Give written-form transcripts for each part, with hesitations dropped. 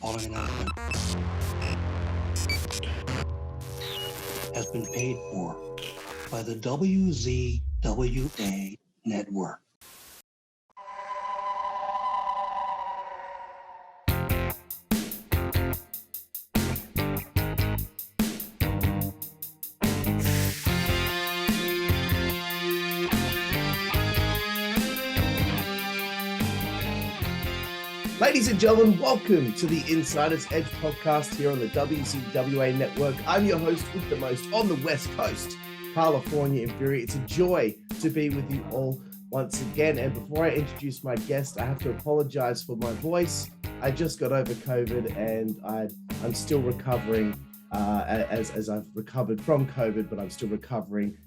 following announcement has been paid for by the WZWA Network. Ladies and gentlemen, welcome to the Insider's Edge podcast here on the WZWA Network. I'm your host with the most on the West Coast, Karlifornia Haguesly. It's a joy to be with you all once again. And before I introduce my guest, I have to apologize for my voice. I just got over COVID and I'm still recovering as I've recovered from COVID, but I'm still recovering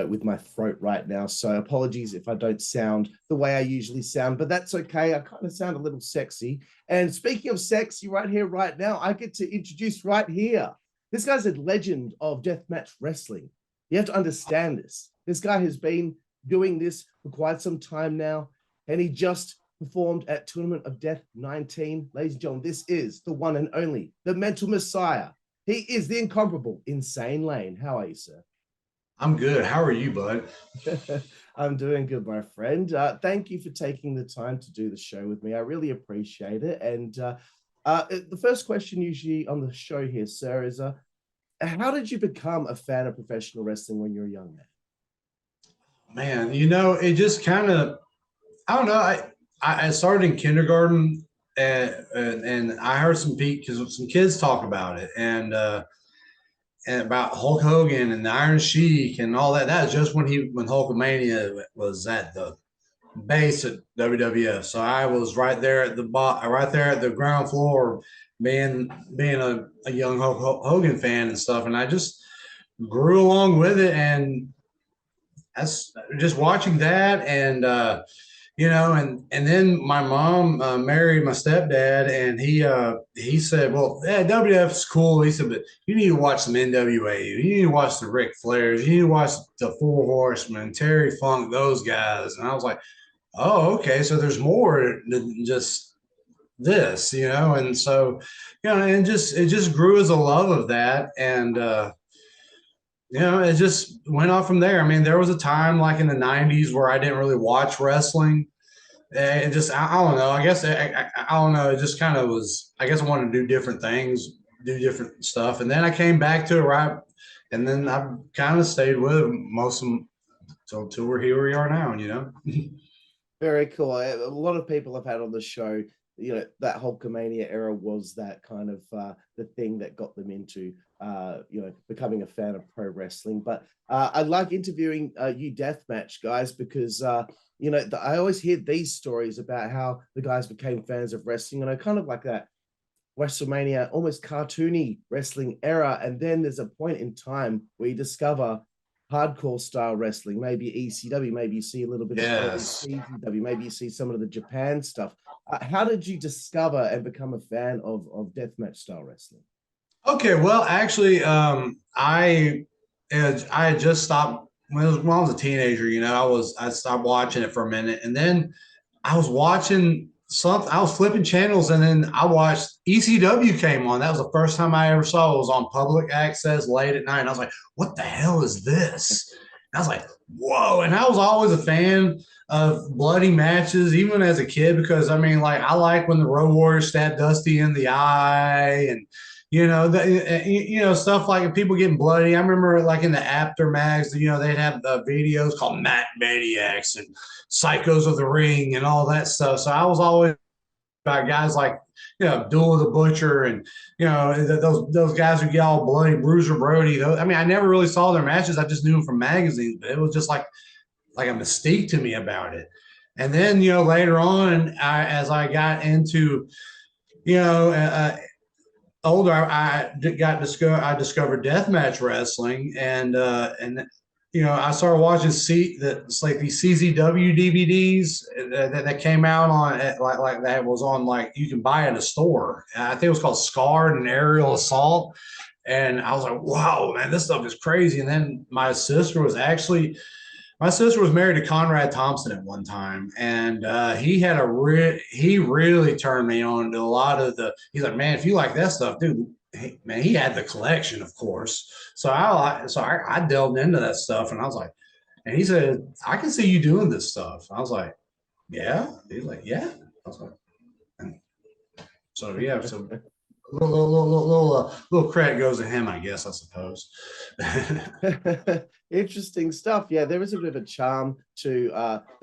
with my throat right now. So apologies if I don't sound the way I usually sound, but that's okay. I kind of sound a little sexy. And speaking of sexy right here, right now, I get to introduce right here. This guy's a legend of Deathmatch Wrestling. You have to understand this. This guy has been doing this for quite some time now, and he just performed at Tournament of Death 19. Ladies and gentlemen, this is the one and only, the Mental Messiah. He is the incomparable Insane Lane. How are you, sir? I'm good. How are you, bud? I'm doing good, my friend. Thank you for taking the time to do the show with me. I really appreciate it. And the first question usually on the show here, sir, is how did you become a fan of professional wrestling when you were a young man? Man, it just kind of, I don't know. I started in kindergarten and I heard some kids talk about it and about Hulk Hogan and the Iron Sheik and all that. That was just when Hulkamania was at the base at WWF. So I was right there at the ground floor, being a young Hulk Hogan fan and stuff. And I just grew along with it, and that's just watching that and and then my mom married my stepdad, and he said, well, yeah, WWF's cool. He said, but you need to watch some NWA. You need to watch the Ric Flairs. You need to watch the Four Horsemen, Terry Funk, those guys. And I was like, oh, okay, so there's more than just this, and so, and it just grew as a love of that. And it just went off from there. I mean, there was a time like in the 90s where I didn't really watch wrestling. And just, I don't know. I guess, I don't know. It just kind of was, I guess I wanted to do different things, do different stuff. And then I came back to it, right? And then I've kind of stayed with it most of them till we're here we are now, Very cool. A lot of people I've had on the show, that Hulkamania era was that kind of the thing that got them into, becoming a fan of pro wrestling. But I like interviewing you deathmatch guys because, I always hear these stories about how the guys became fans of wrestling, and I kind of like that WrestleMania, almost cartoony wrestling era. And then there's a point in time where you discover hardcore style wrestling, maybe ECW, maybe you see a little bit of CZW, maybe you see some of the Japan stuff. How did you discover and become a fan of deathmatch style wrestling? Okay, well, actually, I had just stopped when I was a teenager. I stopped watching it for a minute, and then I was watching something. I was flipping channels, and then I watched ECW came on. That was the first time I ever saw it. It was on public access late at night, and I was like, "What the hell is this?" And I was like, "Whoa!" And I was always a fan of bloody matches, even as a kid, because I mean, like, I like when the Road Warriors stabbed Dusty in the eye, and stuff like people getting bloody. I remember like in the aftermaths, they'd have the videos called Matt Maniacs and Psychos of the Ring and all that stuff. So I was always about guys like, Abdullah the Butcher and, those guys who get all bloody, Bruiser Brody. I mean, I never really saw their matches. I just knew them from magazines, but it was just like a mystique to me about it. And then, later on, as I got into, older, I discovered deathmatch wrestling, and I started watching these CZW DVDs that came out on like that was on, like, you can buy at a store. I think it was called Scarred and Aerial Assault, and I was like, wow, man, this stuff is crazy. And then my sister was actually my sister was married to Conrad Thompson at one time, and he really turned me on to a lot of the. He's like, man, if you like that stuff, dude, man, he had the collection, of course. So I delved into that stuff, and I was like, and he said, I can see you doing this stuff. I was like, yeah. He's like, yeah. I was like, and so yeah, so. Little credit goes to him, I guess, I suppose. Interesting stuff. Yeah, there is a bit of a charm to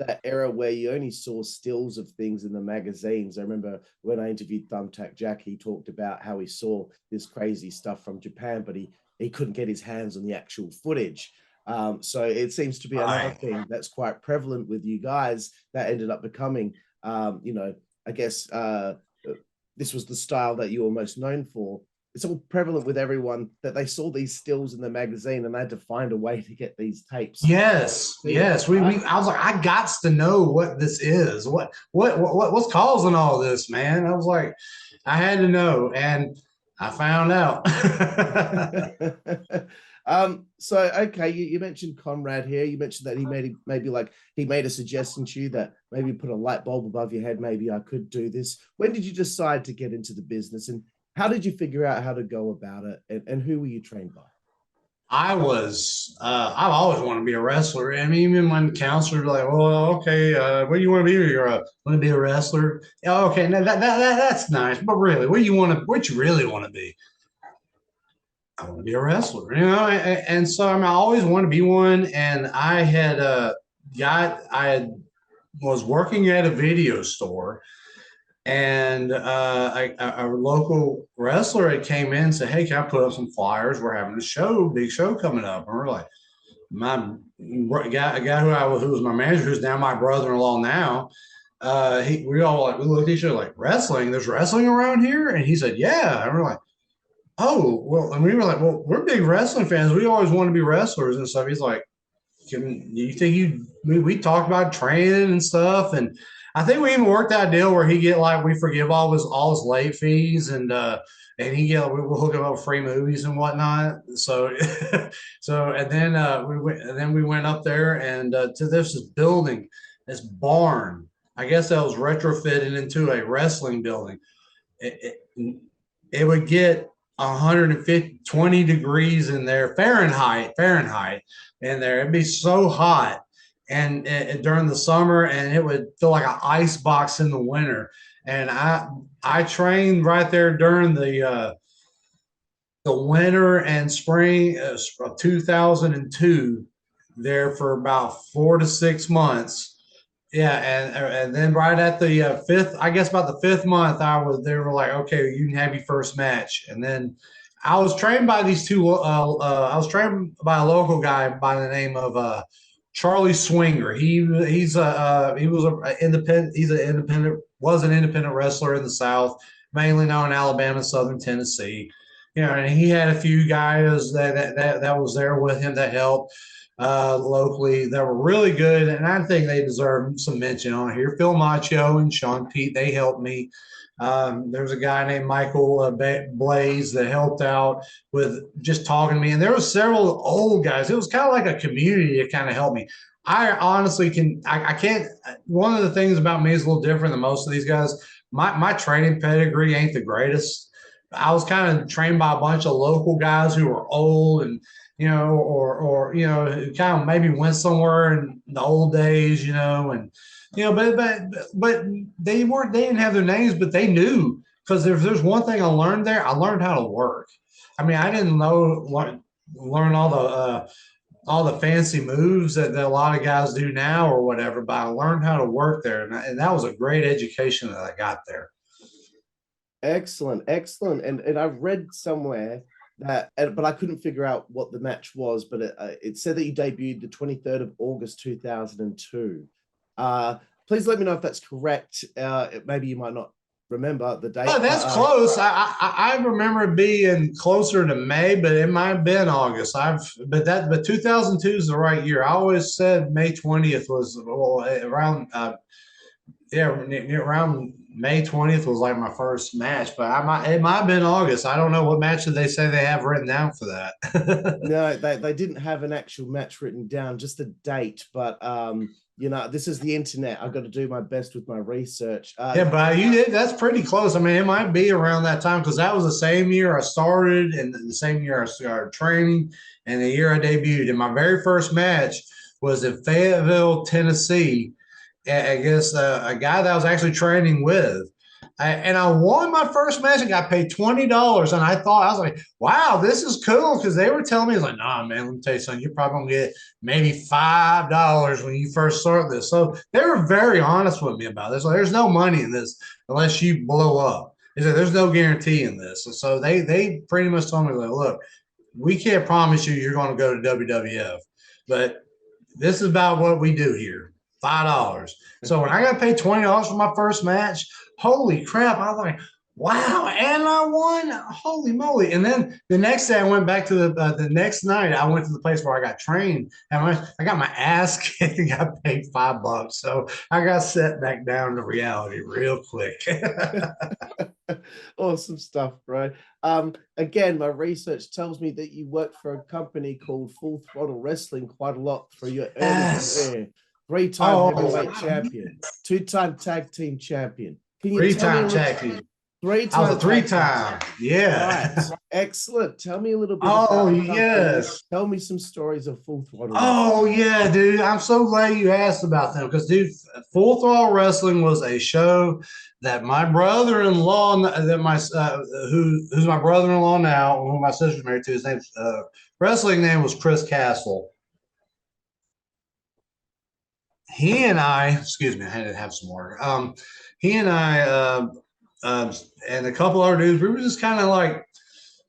that era where you only saw stills of things in the magazines. I remember when I interviewed Thumbtack Jack, he talked about how he saw this crazy stuff from Japan, but he couldn't get his hands on the actual footage. So it seems to be another thing that's quite prevalent with you guys that ended up becoming, I guess, this was the style that you were most known for. It's all prevalent with everyone that they saw these stills in the magazine and they had to find a way to get these tapes. Yes. I was like, I got to know what this is. What's causing all this, man? I was like, I had to know, and I found out. So okay, you mentioned Conrad here. You mentioned that he made a suggestion to you that maybe put a light bulb above your head. Maybe I could do this. When did you decide to get into the business, and how did you figure out how to go about it? And who were you trained by? I've always wanted to be a wrestler. I mean, even when the counselor was like, well, okay, what do you want to be? You're want to be a wrestler? Yeah, okay, now that's nice, but really, what you really want to be? I want to be a wrestler, and so I always want to be one. And I was working at a video store, and a local wrestler had came in and said, "Hey, can I put up some flyers? We're having a big show coming up." And we're like, a guy who was my manager, who's now my brother-in-law now. We looked at each other like, wrestling? There's wrestling around here? And he said, yeah. And we're like, oh, well, and we were like, well, we're big wrestling fans. We always want to be wrestlers and stuff. He's like, we talked about training and stuff. And I think we even worked out a deal where we forgive all his late fees, and we'll hook him up with free movies and whatnot. So, and then we went up there and to this building, this barn. I guess that was retrofitted into a wrestling building. It would get 120 degrees in there, Fahrenheit in there. It'd be so hot, and during the summer, and it would feel like an ice box in the winter. And I trained right there during the winter and spring of 2002 there for about 4 to 6 months. Yeah, and then right at the about the fifth month, they were like, okay, you can have your first match. And then I was trained by these two. I was trained by a local guy by the name of Charlie Swinger. Was an independent wrestler in the South, mainly known in Alabama and Southern Tennessee. And he had a few guys that was there with him that helped. Locally that were really good, and I think they deserve some mention on here. Phil Macho and Sean Pete, they helped me. There's a guy named Michael Blaze that helped out with just talking to me, and there were several old guys. It was kind of like a community that kind of helped me. I honestly I can't. One of the things about me is a little different than most of these guys. My training pedigree ain't the greatest. I was kind of trained by a bunch of local guys who were old and or kind of maybe went somewhere in the old days, but they didn't have their names, but they knew, because if there's one thing I learned there, I learned how to work. I mean, I didn't learn all the fancy moves that a lot of guys do now or whatever, but I learned how to work there, and that was a great education that I got there. Excellent. And I read somewhere that, but I couldn't figure out what the match was, but it said that you debuted the 23rd of August 2002. Please let me know if that's correct. Maybe you might not remember the date. Oh, that's close. I remember it being closer to May, but it might have been August. But 2002 is the right year. I always said May 20th was around. around May 20th was like my first match, but it might have been August. I don't know what match did they say they have written down for that. No, they didn't have an actual match written down, just a date. But this is the internet. I've got to do my best with my research. But you did. That's pretty close. I mean, it might be around that time because that was the same year I started, and the same year I started training, and the year I debuted. And my very first match was in Fayetteville, Tennessee, against a guy that I was actually training with. And I won my first match and got paid $20. And I was like, wow, this is cool. Because they were telling me, it's like, nah, man, let me tell you something. You're probably going to get maybe $5 when you first start this. So they were very honest with me about this. Like, there's no money in this unless you blow up. They said, there's no guarantee in this. And so they pretty much told me, like, look, we can't promise you're going to go to WWF. But this is about what we do here. $5. So when I got paid $20 for my first match, holy crap, I was like, wow, and I won. Holy moly. And then the next day I went back to the next night, I went to the place where I got trained, and I got my ass kicked and got paid $5. So I got set back down to reality real quick. Awesome stuff, bro. Again, my research tells me that you worked for a company called Full Throttle Wrestling quite a lot through your early career. 3-time heavyweight champion, 2-time tag team champion. Can you 3-time tag team? 3-time. I was a 3-time. Yeah. Right. Excellent. Tell me a little bit. Oh, yes. Tell me some stories of Full Throttle. Oh, yeah, dude. I'm so glad you asked about them because, dude, Full Throttle Wrestling was a show that my brother-in-law, who's my brother-in-law now, who my sister's married to, his name's wrestling name was Chris Castle. He and I, excuse me, I had to have some water. He and I and a couple other dudes, we were just kind of like,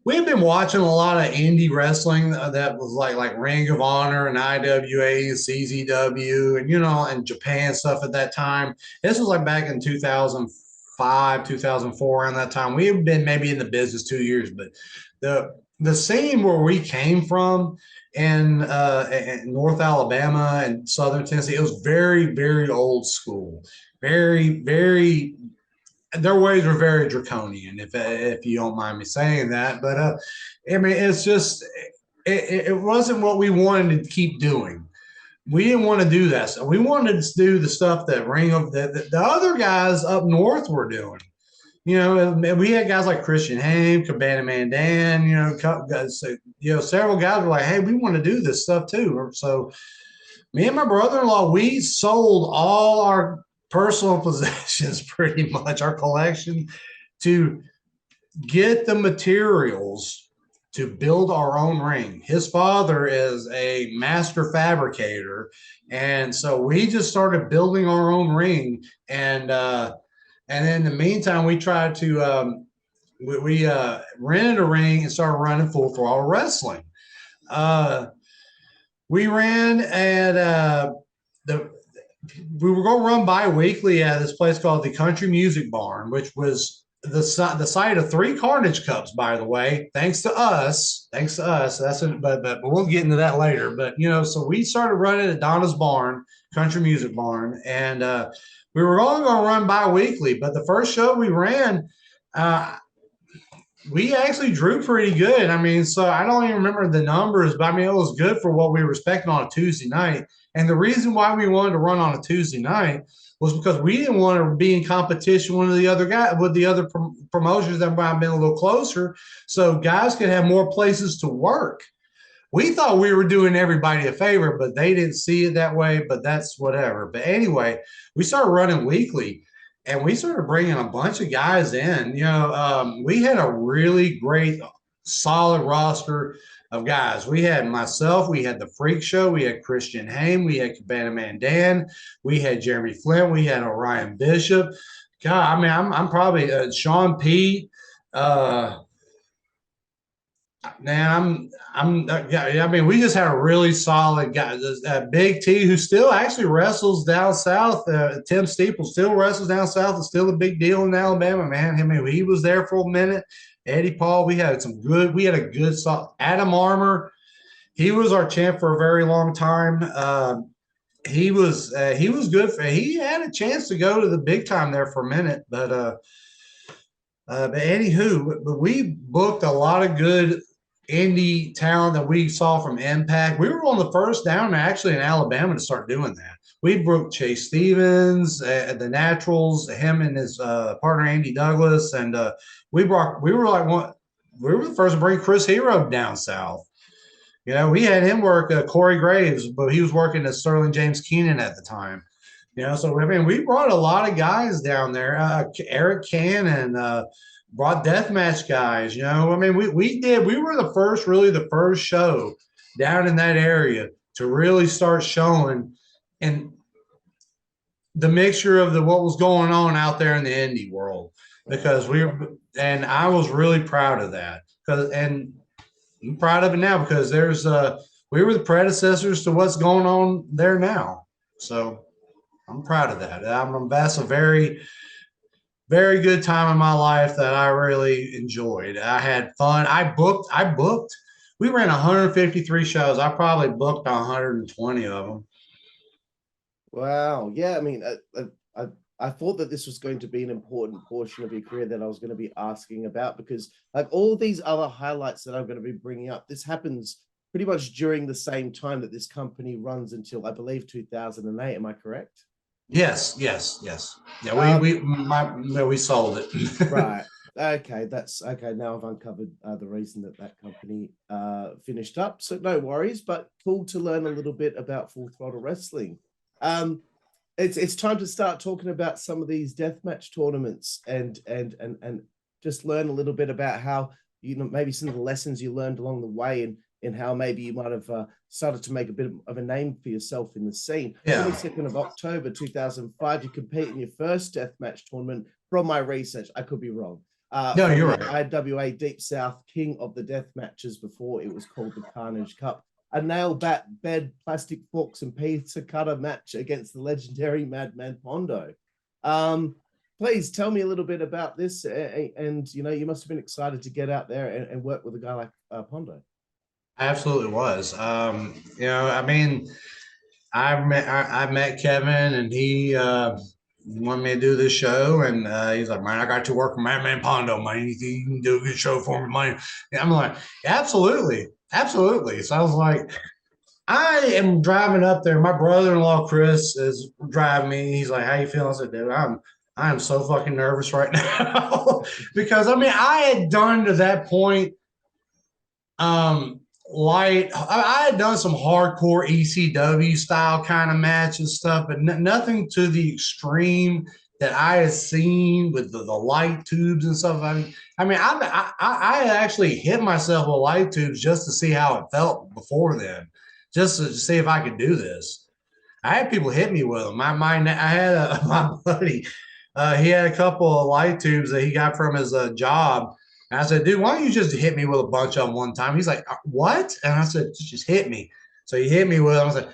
we had been watching a lot of indie wrestling that was like Ring of Honor and IWA and CZW and Japan stuff at that time. This was like back in 2005, 2004, around that time. We had been maybe in the business 2 years, but the scene where we came from in North Alabama and Southern Tennessee, it was very, very old school. Very, very, their ways were very draconian, if you don't mind me saying that. But I mean, it's just it wasn't what we wanted to keep doing. We didn't want to do that. So we wanted to do the stuff that the other guys up north were doing. We had guys like Christian Haim, Cabana Man Dan, several guys were like, hey, we want to do this stuff too. So me and my brother-in-law, we sold all our personal possessions, pretty much our collection, to get the materials to build our own ring. His father is a master fabricator. And so we just started building our own ring. And in the meantime, we tried to, we rented a ring and started running Full Throttle Wrestling. We ran at we were going to run bi-weekly at this place called the Country Music Barn, which was the site of 3 Carnage Cups, by the way, thanks to us. But we'll get into that later. But, so we started running at Donna's Barn, Country Music Barn, and we were only going to run bi-weekly, but the first show we ran, we actually drew pretty good. I mean, so I don't even remember the numbers, but I mean, it was good for what we were expecting on a Tuesday night. And the reason why we wanted to run on a Tuesday night was because we didn't want to be in competition with the other promotions that might have been a little closer, so guys could have more places to work. We thought we were doing everybody a favor, but they didn't see it that way, but that's whatever. But anyway, we started running weekly, and we started bringing a bunch of guys in. We had a really great, solid roster of guys. We had myself, we had the Freak Show, we had Christian Haim, we had Cabana Man Dan, we had Jeremy Flint, we had Orion Bishop. God, I mean, I'm probably Sean Pete. Man, I mean, we just had a really solid guy. Big T, who still actually wrestles down south. Tim Steeple still wrestles down south. It's still a big deal in Alabama, man. I mean, he was there for a minute. Eddie Paul, we had a good solid. Adam Armour, he was our champ for a very long time. he was good for. He had a chance to go to the big time there for a minute, but anywho, but we booked a lot of good indie talent that we saw from Impact. We were on the first down actually in Alabama to start doing that. We booked Chase Stevens, the Naturals, him and his partner Andy Douglas, and we were the first to bring Chris Hero down south. You know, we had him work Corey Graves, but he was working at Sterling James Keenan at the time. You know, so I mean, we brought a lot of guys down there. Eric Cannon brought deathmatch guys. You know, I mean, we were the first show down in that area to really start showing and the mixture of what was going on out there in the indie world, because and I was really proud of that, and I'm proud of it now because we were the predecessors to what's going on there now. So I'm proud of that. That's a very, very good time in my life that I really enjoyed. I had fun. I booked. We ran 153 shows. I probably booked 120 of them. Wow. Yeah. I mean, I thought that this was going to be an important portion of your career that I was going to be asking about, because like all these other highlights that I'm going to be bringing up, this happens pretty much during the same time that this company runs until, I believe, 2008. Am I correct? Yes. Yeah, we sold it. Right. Okay, that's okay. Now I've uncovered the reason that company finished up. So no worries, but cool to learn a little bit about Full Throttle Wrestling. It's time to start talking about some of these deathmatch tournaments and just learn a little bit about how, you know, maybe some of the lessons you learned along the way, and how maybe you might have started to make a bit of a name for yourself in the scene. Yeah. 22nd of October 2005, you compete in your first deathmatch tournament. From my research, I could be wrong. No, you're right. IWA Deep South King of the Death Matches, before it was called the Carnage Cup. A nail bat, bed, plastic forks, and pizza cutter match against the legendary Man Pondo. Please tell me a little bit about this. And you know, you must have been excited to get out there and work with a guy like Pondo. Absolutely was. You know, I mean, I met Kevin, and he wanted me to do this show, and he's like, "Man, I got to work with Man Pondo, man. You can do a good show for me, man." And I'm like, "Absolutely, absolutely." So I was like, I am driving up there. My brother-in-law Chris is driving me. He's like, "How you feeling?" I said, "Dude, I am so fucking nervous right now," because I mean, I had done to that point. I had done some hardcore ECW style kind of match and stuff, but nothing to the extreme that I had seen with the light tubes and stuff. I actually hit myself with light tubes just to see how it felt before then, just to see if I could do this. I had people hit me with them. I had my buddy, he had a couple of light tubes that he got from his job. And I said, "Dude, why don't you just hit me with a bunch of them one time?" He's like, "What?" And I said, "Just hit me." So he hit me with them. I was like,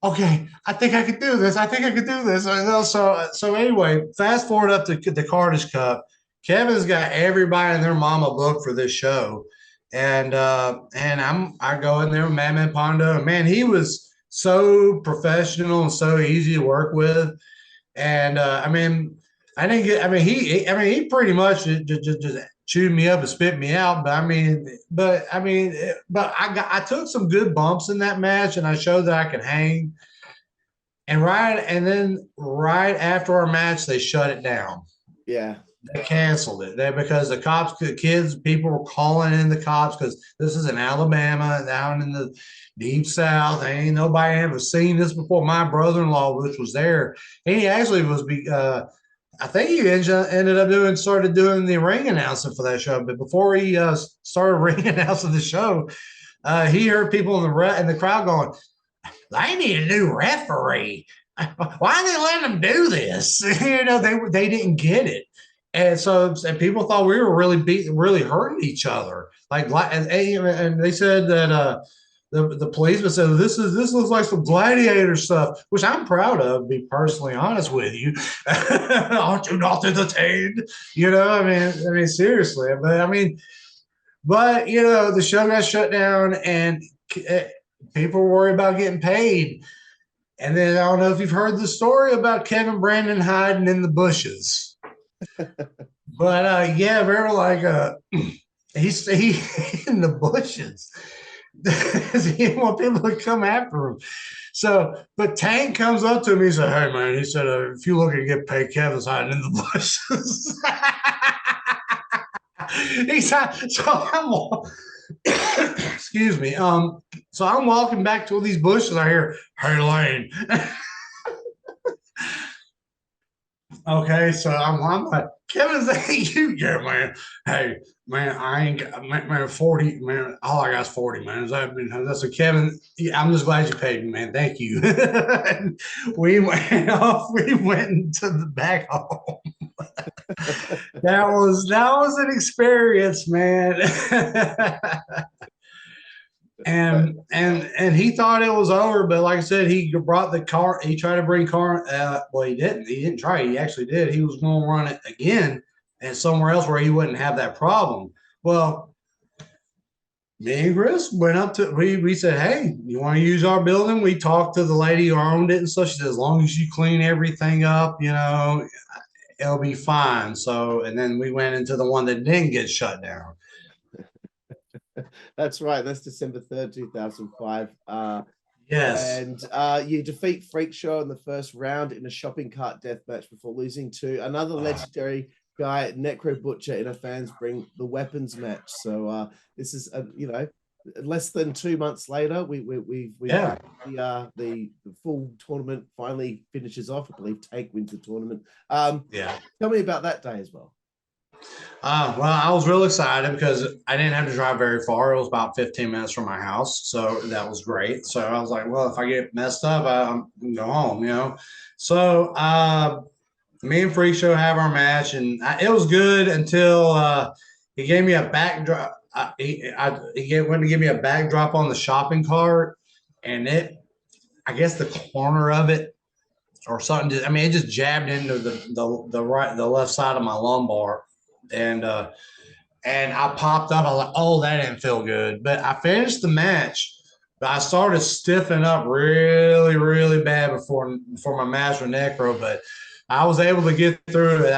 "Okay, I think I could do this. I think I could do this." So anyway, fast forward up to the Carnage Cup. Kevin's got everybody and their mama booked for this show. And I go in there with Man Pondo. And man, he was so professional and so easy to work with. And I mean, I didn't get. He pretty much just chewed me up and spit me out. But I took some good bumps in that match, and I showed that I could hang. And then right after our match, they shut it down. Yeah, they canceled it because people were calling in the cops, because this is in Alabama, down in the deep South. Ain't nobody ever seen this before. My brother-in-law, which was there, he actually was. I think he ended up started doing the ring announcing for that show. But before he started ring announcing the show, he heard people in the crowd going, "They need a new referee. Why are they letting them do this?" You know, they didn't get it. And people thought we were really hurting each other. And they said that the policeman said, this looks like some gladiator stuff, which I'm proud of, to be personally honest with you. Aren't you not entertained? You know, I mean, seriously. But you know, the show got shut down, and people were worried about getting paid. And then I don't know if you've heard the story about Kevin Brandon hiding in the bushes. But yeah, very like he's in the bushes. He didn't want people to come after him. So, but Tank comes up to me. He said, "Hey man," he said, "if you looking to get paid, Kevin's hiding in the bushes." He said, so excuse me. So I'm walking back to these bushes. I hear, "Hey Lane." Okay, so I'm like, "Kevin's that you?" "Yeah, man. Hey, man, I ain't got, man, 40, man, all I got is 40, man." That's a Kevin. Yeah, I'm just glad you paid me, man. Thank you. We went off, we went into the back home. That was an experience, man. And he thought it was over, but like I said, he brought the car. He tried to bring car. Well, he didn't. He didn't try. He actually did. He was going to run it again and somewhere else where he wouldn't have that problem. Well, me and Chris went up to. We said, "Hey, you want to use our building?" We talked to the lady who owned it, and so she said, "As long as you clean everything up, it'll be fine." So, and then we went into the one that didn't get shut down. That's right. That's December 3rd, 2005. Yes. And you defeat Freak Show in the first round in a shopping cart death match before losing to another legendary guy, Necro Butcher, in a fans bring the weapons match. So this is less than 2 months later, the full tournament finally finishes off. I believe Tank wins the tournament. Tell me about that day as well. Well, I was real excited because I didn't have to drive very far. It was about 15 minutes from my house. So that was great. So I was like, well, if I get messed up, I'm going to go home. So me and Freak Show have our match, and it was good until he gave me a backdrop. He went to give me a backdrop on the shopping cart, and I guess the corner of it or something, it just jabbed into the left side of my lumbar. And I popped up. I was like, "Oh, that didn't feel good." But I finished the match. But I started stiffening up really, really bad before my match with Necro. But I was able to get through it.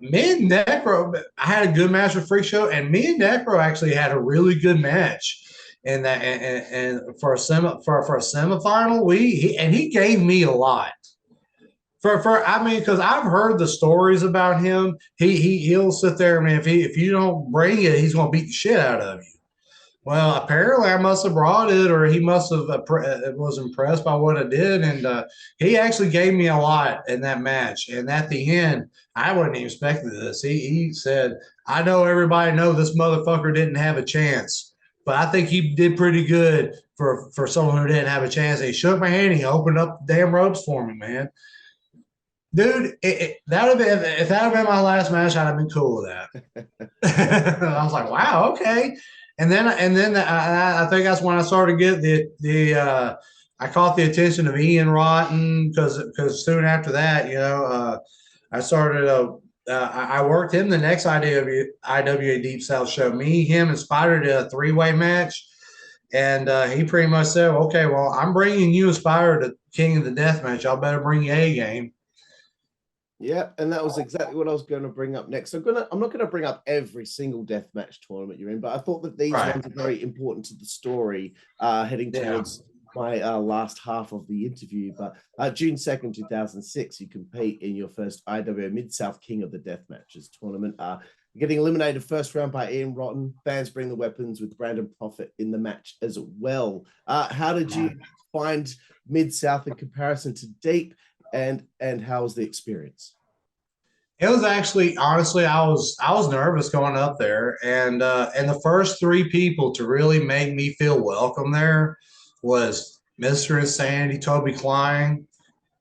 Me and Necro, I had a good match with Freak Show, and me and Necro actually had a really good match. And that and for a semifinal, he gave me a lot. Because I've heard the stories about him. He'll sit there, man. If you don't bring it, he's gonna beat the shit out of you. Well, apparently I must have brought it, or he must have was impressed by what I did, and he actually gave me a lot in that match. And at the end, I wasn't even expecting this. He said, "I know everybody know this motherfucker didn't have a chance, but I think he did pretty good for someone who didn't have a chance." And he shook my hand. He opened up the damn ropes for me, man. Dude, that would have been, if that had been my last match, I'd have been cool with that. I was like, wow, okay. And then I think that's when I started to get I caught the attention of Ian Rotten because soon after that, I started I worked him the next IWA Deep South show. Me, him, and Spider did a 3-way match. And he pretty much said, "Okay, well, I'm bringing you and Spider to King of the Death Match. Y'all better bring your A game." Yeah, and that was exactly what I was going to bring up next. I'm not going to bring up every single deathmatch tournament you're in, but I thought that these ones are very important to the story heading towards my last half of the interview. But June 2nd, 2006, you compete in your first IWA Mid-South King of the Deathmatches tournament. Getting eliminated first round by Ian Rotten. Fans bring the weapons with Brandon Profit in the match as well. How did you find Mid-South in comparison to Deep? And how was the experience? It was actually, honestly, I was nervous going up there, and the first 3 people to really make me feel welcome there was Mr. Insanity, Toby Klein,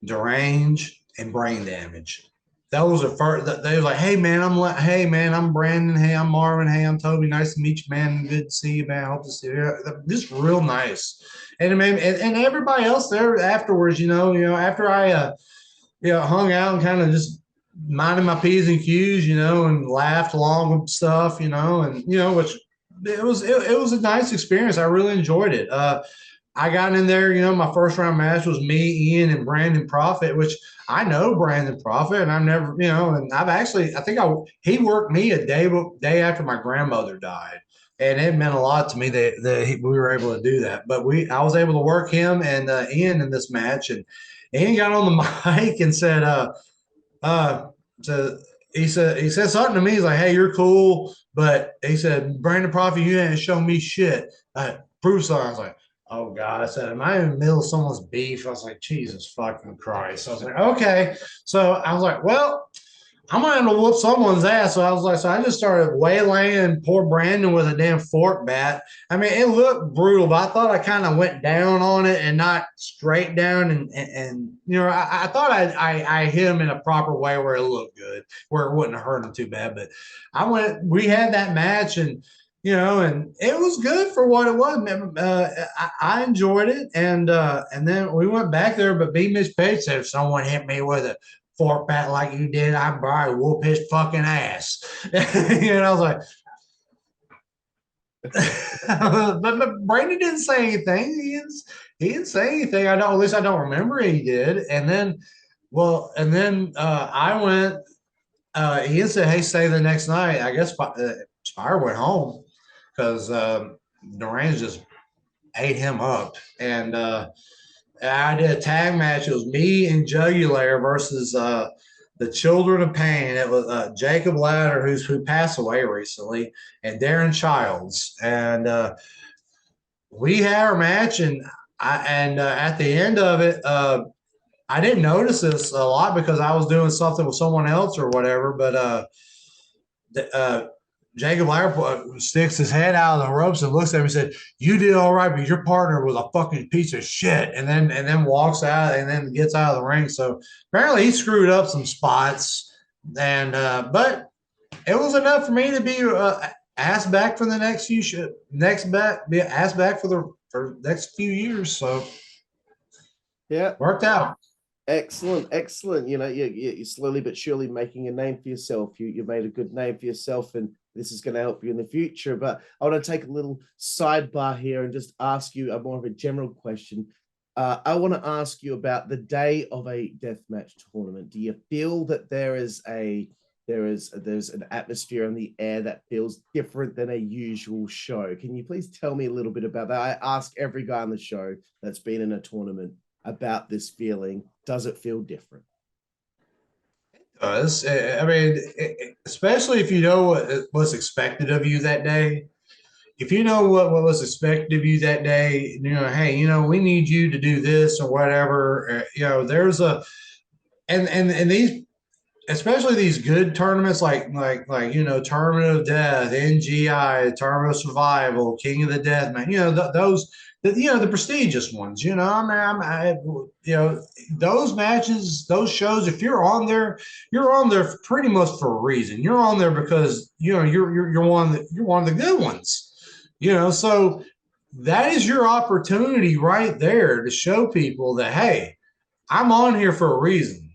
Derange, and Brain Damage. That was the first. They was like, "Hey man, I'm Brandon. Hey, I'm Marvin. Hey, I'm Toby. Nice to meet you, man. Good to see you, man. Hope to see you." Just real nice. And everybody else there afterwards, after I hung out and kind of just minding my P's and Q's, and laughed along with stuff, which it was a nice experience. I really enjoyed it. I got in there, my first round match was me, Ian, and Brandon Profit, which I know Brandon Profit, and I've never, and he worked me a day after my grandmother died. And it meant a lot to me that we were able to do that. But I was able to work him and Ian in this match. And Ian got on the mic and said, so he said something to me. He's like, "Hey, you're cool," but he said, "Brandon Profit, you ain't show me shit. Prove something." I was like, "Oh God!" I said, "Am I in the middle of someone's beef?" I was like, "Jesus fucking Christ!" So I was like, "Okay." So I was like, "Well, I'm gonna have to whoop someone's ass." So I was like, so I just started waylaying poor Brandon with a damn fork bat. I mean, it looked brutal, but I thought I kind of went down on it and not straight down. And I thought I hit him in a proper way where it looked good, where it wouldn't hurt him too bad. But we had that match, and and it was good for what it was. I enjoyed it, and then we went back there. But B. Mitch Page said, if someone hit me with a fork bat like you did, I'd probably whoop his fucking ass. I was like, but Brandon didn't say anything. He didn't say anything. At least I don't remember he did. And then I went. He said, "Hey, stay the next night." I guess Spire went home because Duran just ate him up, and I did a tag match. It was me and Jugular versus the Children of Pain. It was Jacob Ladder, who passed away recently, and Darren Childs. And we had our match, and at the end of it, I didn't notice this a lot because I was doing something with someone else or whatever. But Jacob Ladder sticks his head out of the ropes and looks at me and said, "You did all right, but your partner was a fucking piece of shit." And then walks out and then gets out of the ring. So apparently he screwed up some spots. And but it was enough for me to be asked back for the next few be asked back for next few years. So yeah, worked out. Excellent. You're slowly but surely making a name for yourself. You made a good name for yourself, and this is going to help you in the future. But I want to take a little sidebar here and just ask you a more of a general question. I want to ask you about the day of a deathmatch tournament. Do you feel that there's an atmosphere in the air that feels different than a usual show? Can you please tell me a little bit about that? I ask every guy on the show that's been in a tournament about this feeling. Does it feel different? It does. I mean, especially if you know what's expected of you that day. If you know what was expected of you that day, hey, we need you to do this or whatever. There's and these, especially these good tournaments like Tournament of Death, NGI, Tournament of Survival, King of the Death, man. Those. The prestigious ones, those matches, those shows. If you're on there pretty much for a reason. You're on there because you're one of the good ones. So that is your opportunity right there to show people that, hey, I'm on here for a reason.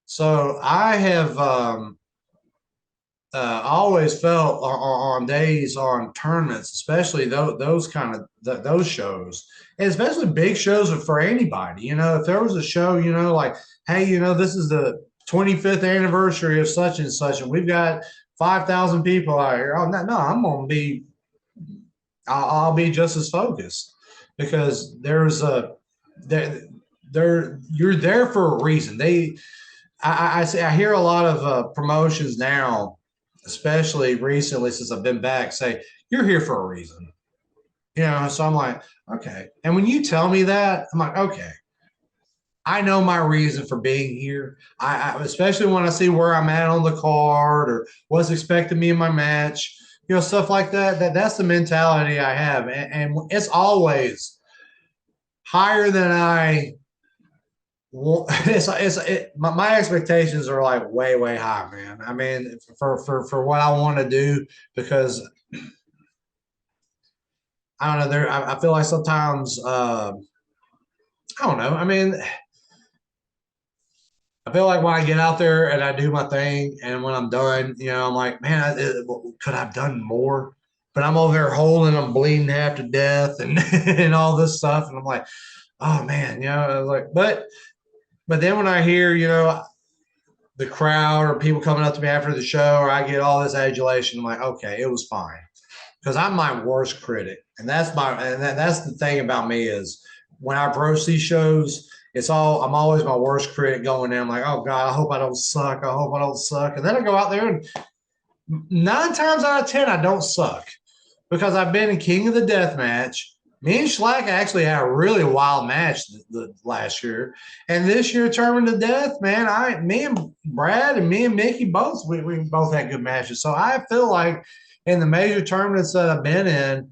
So I have always felt on days on tournaments, especially those kind of those shows, and especially big shows for anybody. If there was a show, like, hey, this is the 25th anniversary of such and such, and we've got 5,000 people out here. Oh no, I'm gonna be, I'll be just as focused because there's you're there for a reason. I hear a lot of promotions now, especially recently since I've been back, say, you're here for a reason. So I'm like, okay. And when you tell me that, I'm like, okay, I know my reason for being here. I especially when I see where I'm at on the card or what's expected of me in my match, stuff like that. That's the mentality I have. And it's always higher than my expectations are like way high, man. I mean, for what I want to do, because I don't know, I feel like sometimes I don't know. I mean, I feel like when I get out there and I do my thing, and when I'm done, I'm like, man, could I have done more? but I'm over there holding them, bleeding half to death, and and all this stuff, and I'm like, oh man, I was like, but then when I hear, the crowd or people coming up to me after the show, or I get all this adulation, I'm like, okay, it was fine, because I'm my worst critic, and that's the thing about me is when I approach these shows, I'm always my worst critic going in. I'm like, oh God, I hope I don't suck. I hope I don't suck. And then I go out there and 9 times out of 10, I don't suck because I've been in King of the Death Match. Me and Schlack actually had a really wild match the last year. And this year, Tournament of Death, man, me and Brad and me and Mickey we both had good matches. So I feel like in the major tournaments that I've been in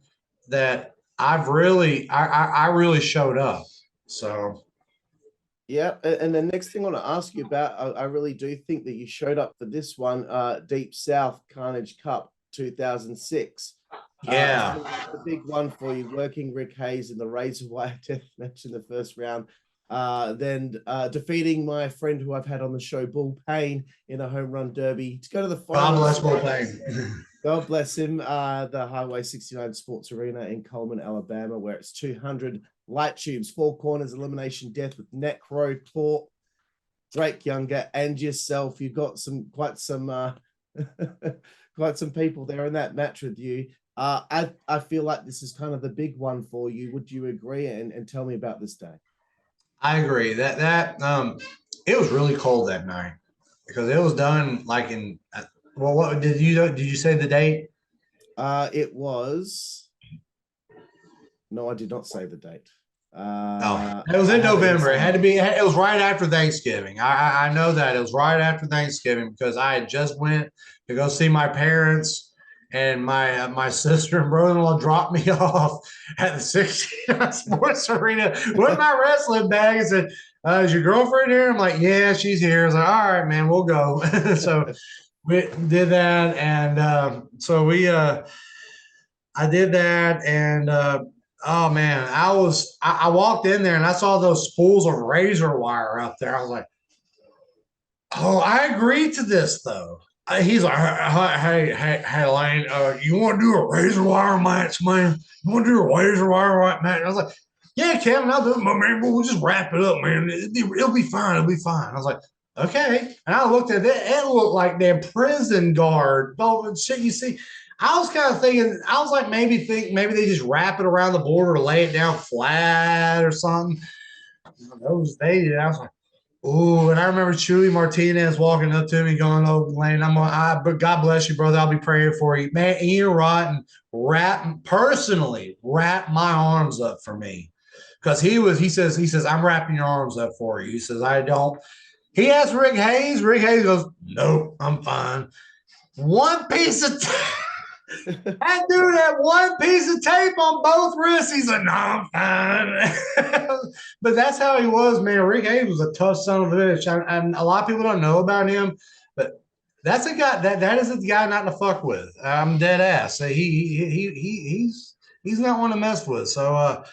that I really showed up. So yeah, and the next thing I want to ask you about, I really do think that you showed up for this one, Deep South Carnage Cup 2006. yeah, The big one for you, working Rick Hayes in the razor wire death match in the first round. Then defeating my friend who I've had on the show, Bull Payne, in a home run derby to go to the final. God bless Bull Payne. God bless him. The Highway 69 Sports Arena in Coleman, Alabama, where it's 200 light tubes, 4 corners, elimination death with Necro, Port, Drake Younger, and yourself. You've got quite some people there in that match with you. I feel like this is kind of the big one for you. Would you agree? And tell me about this day. I agree that it was really cold that night because it was done like in what did you say the date? It was. No, I did not say the date. It was in November. It had to be. It was right after Thanksgiving. I know that it was right after Thanksgiving because I had just went to go see my parents, and my sister and brother-in-law dropped me off at the 69 Sports Arena with my wrestling bag and said, "Is your girlfriend here?" I'm like, "Yeah, she's here." I was like, "All right, man, we'll go." So we did that, and so I did that, and oh man, I walked in there and I saw those spools of razor wire up there. I was like, oh, I agreed to this though. He's like, hey, Lane, you want to do a razor wire match, man? You want to do a razor wire match? I was like, yeah, Kevin, I'll do it, but man, we'll just wrap it up, man. It'll be fine. It'll be fine. I was like, okay. And I looked at it. It looked like their prison guard. Oh, shit, you see. I was kind of thinking, I was like, maybe they just wrap it around the border or lay it down flat or something. Those days, I was like, ooh, and I remember Chewy Martinez walking up to me going, oh, Lane, but God bless you, brother. I'll be praying for you. Man, Ian Rotten personally wrapped my arms up for me. Because he says, I'm wrapping your arms up for you. He says, I don't. He asked Rick Hayes. Rick Hayes goes, nope, I'm fine. One piece of that dude had one piece of tape on both wrists. He's like, no, I'm fine. But that's how he was, man. Rick Hayes was a tough son of a bitch. And a lot of people don't know about him, but that's a guy that is a guy not to fuck with. I'm dead ass. He's not one to mess with. So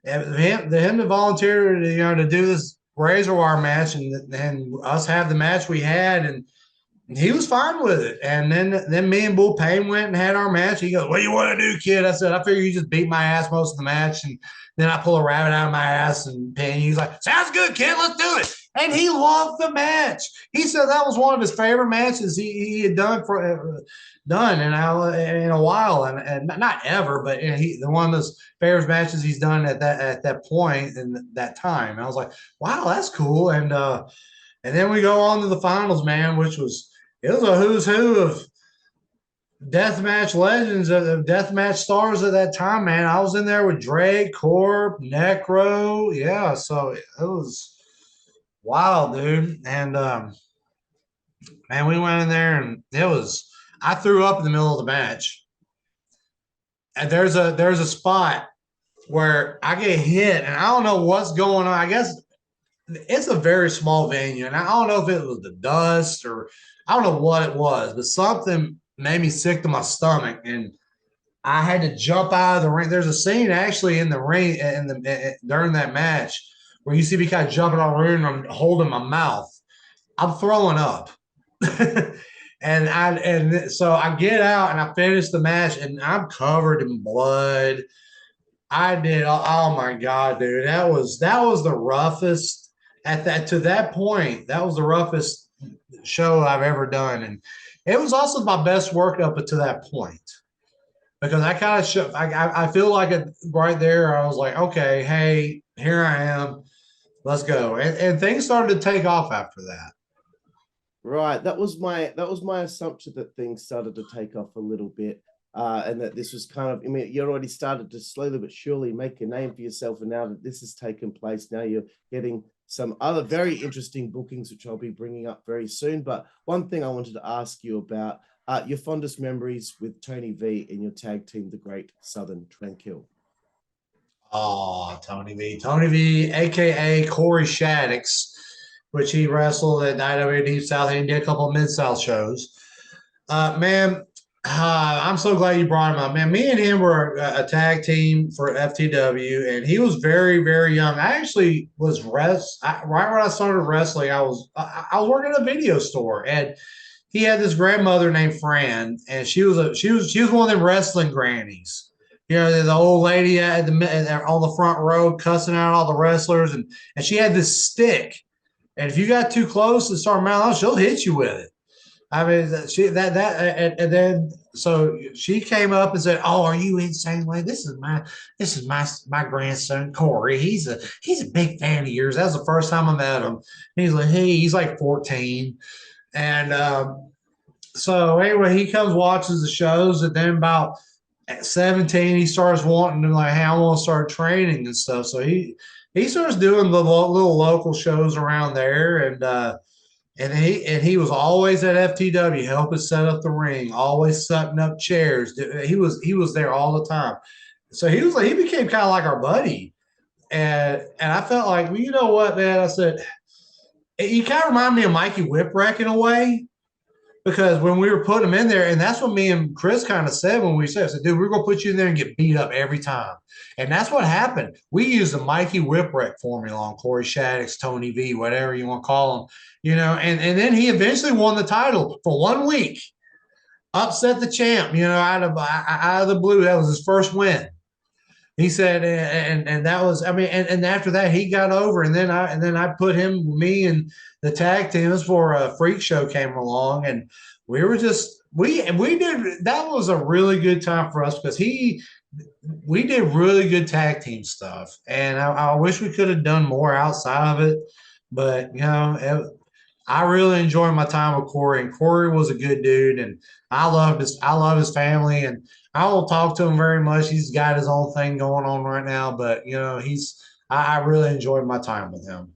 him to volunteer to do this razor wire match and us have the match we had and he was fine with it. And then me and Bull Payne went and had our match. He goes, what do you want to do, kid? I said, I figure you just beat my ass most of the match. And then I pull a rabbit out of my ass and he's like, sounds good, kid. Let's do it. And he loved the match. He said that was one of his favorite matches he had done in a while. And not ever, but one of his favorite matches he's done at that point in that time. And I was like, wow, that's cool. And then we go on to the finals, man, which was, it was a who's who of deathmatch legends, of deathmatch stars at that time, man. I was in there with Drake, Corp, Necro. Yeah, so it was wild, dude. And man, we went in there and I threw up in the middle of the match. And there's a spot where I get hit and I don't know what's going on. I guess it's a very small venue, and I don't know if it was the dust or I don't know what it was, but something made me sick to my stomach, and I had to jump out of the ring. There's a scene actually in the ring during that match where you see me kind of jumping on the ring and I'm holding my mouth. I'm throwing up. And so I get out and I finish the match and I'm covered in blood. I did. Oh my God, dude. That was the roughest to that point. That was the roughest show I've ever done. And it was also my best work up to that point. Because I kind of I feel like right there, I was like, okay, hey, here I am. Let's go. And things started to take off after that. Right. That was my assumption that things started to take off a little bit. And that this was kind of, I mean, you already started to slowly but surely make a name for yourself. And now that this has taken place, now you're getting some other very interesting bookings, which I'll be bringing up very soon. But one thing I wanted to ask you about your fondest memories with Tony V in your tag team, the Great Southern Trendkill. Oh, Tony V, aka Corey Shaddix, which he wrestled at IWA Deep South. He did a couple of Mid-South shows. Man, I'm so glad you brought him up. Man, me and him were a tag team for FTW, and he was very, very young. I actually was right when I started wrestling. I was working at a video store, and he had this grandmother named Fran, and she was one of them wrestling grannies. You know, the old lady on the front row cussing out all the wrestlers, and she had this stick, and if you got too close and start mouthing, she'll hit you with it. I mean, and then so she came up and said, "Oh, are you insane? Like this is my grandson Corey. He's a big fan of yours. That was the first time I met him. He's like, hey, he's like 14, and so anyway, he comes watches the shows, and then about at 17, he starts wanting to like, hey, I want to start training and stuff. So he starts doing the little local shows around there, and he was always at FTW, helping set up the ring, always setting up chairs. He was there all the time. So he became kind of like our buddy, and I felt like, well, you know what, man? I said, you kind of remind me of Mikey Whipwreck in a way. Because when we were putting him in there, and that's what me and Chris kind of said when we said, dude, we're going to put you in there and get beat up every time. And that's what happened. We used the Mikey Whipwreck formula on Corey Shaddix, Tony V, whatever you want to call him, you know, and then he eventually won the title for 1 week, upset the champ, you know, out of the blue. That was his first win. He said, and that was, I mean, and after that he got over, and then I put me and the tag team. This before a Freak Show came along, and we were just we did, that was a really good time for us because we did really good tag team stuff, and I wish we could have done more outside of it, but you know, I really enjoyed my time with Corey, and Corey was a good dude, and I love his family, and I won't talk to him very much. He's got his own thing going on right now, but you know, I really enjoyed my time with him.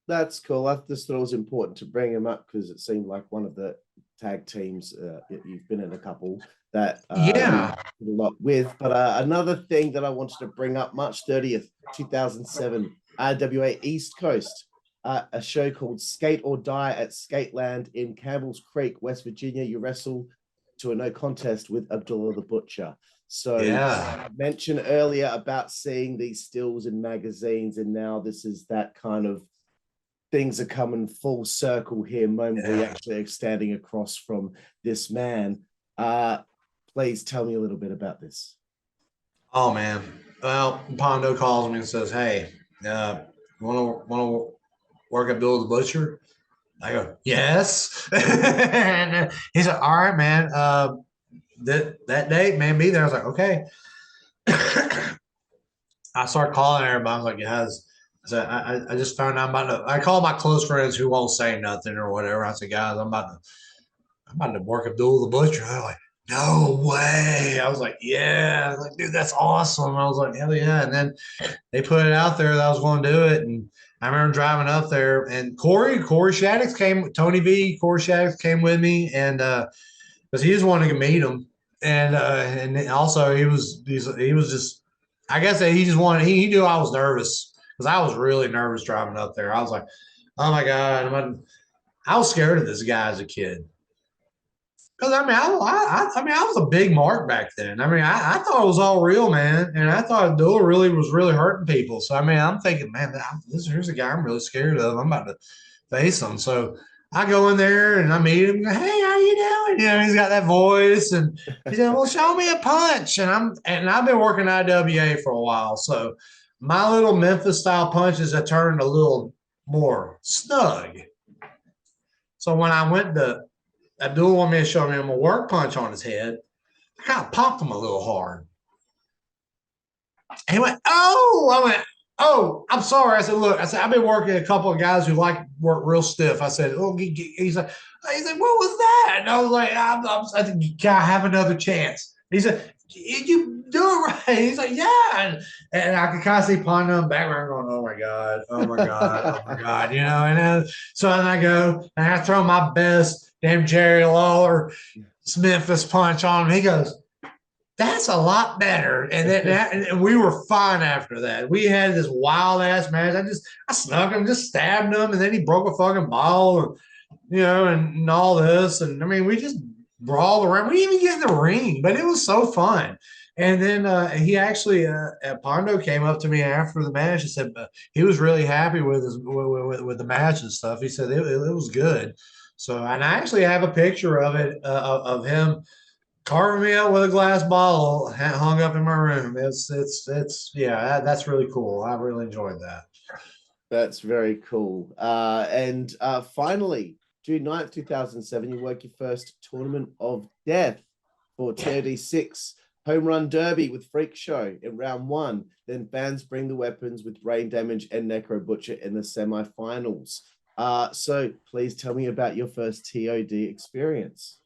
That's cool. I just thought it was important to bring him up because it seemed like one of the tag teams you've been in a couple that yeah, a lot with. But another thing that I wanted to bring up, March 30th, 2007, IWA East Coast, a show called Skate or Die at Skateland in Campbell's Creek, West Virginia. You wrestle to a no contest with Abdullah the Butcher. So yeah. I mentioned earlier about seeing these stills in magazines, and now this is that kind of things are coming full circle here, moment we actually are standing across from this man. Please tell me a little bit about this. Oh man. Well, Pondo calls me and says, hey, want to work at Abdullah the Butcher? I go, yes. And he said, all right, man. That date, man, be there. I was like, okay. I started calling everybody. I was like, guys, I just found out I call my close friends who won't say nothing or whatever. I said, guys, I'm about to work Abdullah the Butcher. They're like, no way. I was like, yeah. I was like, dude, that's awesome. I was like, hell yeah. And then they put it out there that I was going to do it. And I remember driving up there, and Corey Shaddix came, Tony V, Corey Shaddix came with me, and because he just wanted to meet him, and also he was just, I guess that he just wanted, he knew I was nervous because I was really nervous driving up there. I was like, oh my God, I was scared of this guy as a kid. Because I mean, I was a big mark back then. I mean, I thought it was all real, man, and I thought Abdullah was really hurting people. So I mean, I'm thinking, man, here's a guy I'm really scared of. I'm about to face him. So I go in there and I meet him. Hey, how you doing? You know, he's got that voice, and he said, "Well, show me a punch." And I've been working IWA for a while, so my little Memphis style punches have turned a little more snug. So when I went to Abdullah wanted me to show him a work punch on his head, I kind of popped him a little hard. And he went, "Oh!" I went, "Oh, I'm sorry." I said, "Look," I said, "I've been working a couple of guys who like work real stiff." I said, "Oh," he's like, "What was that?" And I was like, "I think you gotta have another chance." He said, "You do it right." He's like, "Yeah," and I could kind of see Pondo in the background going, "Oh my god, oh my god, oh my god," you know. And then, so then I go and I throw my best damn Jerry Lawler Memphis punch on him. He goes, "That's a lot better." And then and we were fine after that. We had this wild ass match. I snuck him, just stabbed him, and then he broke a fucking ball, and all this. And I mean, we just brawled around. We didn't even get in the ring, but it was so fun. And then he actually, Pondo came up to me after the match and said he was really happy with with the match and stuff. He said it was good. So, and I actually have a picture of it of him carving me out with a glass bottle hung up in my room. It's yeah, that's really cool. I really enjoyed that. That's very cool. And finally, June 9th, 2007, you work your first Tournament of Death for TOD6 Home Run Derby with Freak Show in round 1. Then fans bring the weapons with Brain Damage and Necro Butcher in the semifinals. So please tell me about your first TOD experience.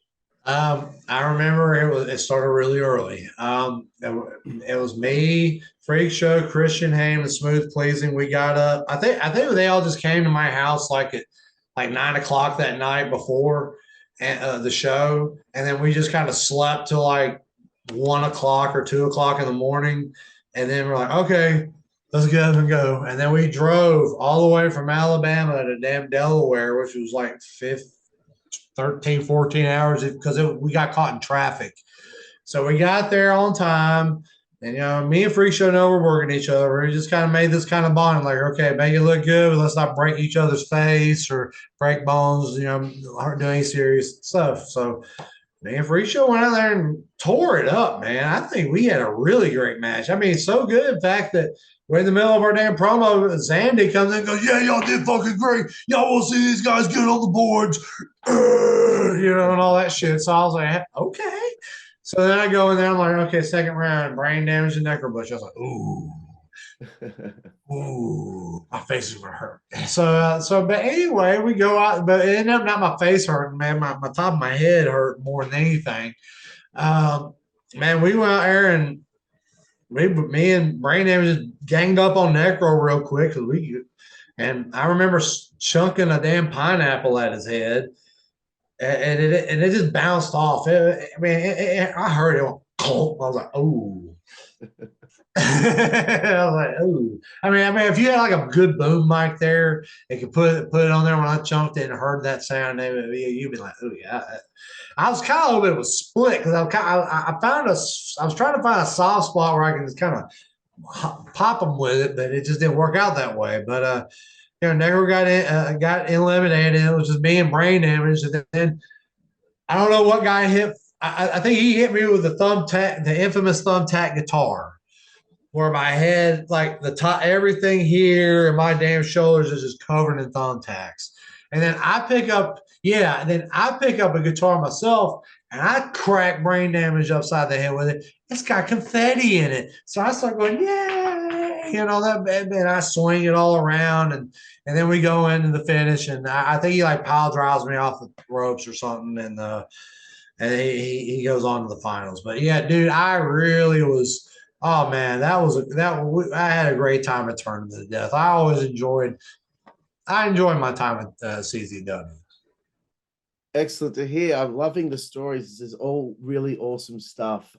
I remember it started really early. It was me, Freak Show, Christian Haim, and Smooth Pleasing. We got up. I think they all just came to my house like at 9 o'clock that night before the show, and then we just kind of slept till like 1 o'clock or 2 o'clock in the morning, and then we're like, okay, let's get up and go. And then we drove all the way from Alabama to damn Delaware, which was like 13, 14 hours because we got caught in traffic. So we got there on time. And, me and Freak Show know we're working each other. We just kind of made this kind of bond. Like, okay, make it look good, but let's not break each other's face or break bones, aren't doing any serious stuff. So me and Freak Show went out there and tore it up, man. I think we had a really great match. I mean, so good, in fact, that we're in the middle of our damn promo. Zandy comes in and goes, "Yeah, y'all did fucking great. Y'all will see these guys get on the boards," and all that shit. So I was like, okay. So then I go in there. I'm like, okay, second round, Brain Damage and Necro Butcher. I was like, ooh, my face is gonna hurt. But anyway, we go out, but it ended up not my face hurting, man. My top of my head hurt more than anything. Man, we went out there and me and Brain Damage just ganged up on Necro real quick and I remember chunking a damn pineapple at his head, and it just bounced off. I heard it. I was like, "Ooh." I was like, "Ooh." I mean, if you had like a good boom mic there, it could put it on there when I chunked it and heard that sound, you'd be like, "Ooh, yeah." I was kind of a little bit of a split because I was trying to find a soft spot where I can just kind of pop them with it, but it just didn't work out that way. But Negro got eliminated. It was just me and Brain Damage, and then I don't know what guy hit. I think he hit me with the infamous thumbtack guitar, where my head, like the top, everything here and my damn shoulders is just covered in thumbtacks. And then I pick up a guitar myself and I crack Brain Damage upside the head with it. It's got confetti in it. So I start going, yeah, and I swing it all around and then we go into the finish and I think he like pile drives me off the ropes or something and he goes on to the finals. But yeah, dude, I really was. Oh man, I had a great time at Tournament of Death. I enjoyed my time at CZW. Excellent to hear. I'm loving the stories. This is all really awesome stuff.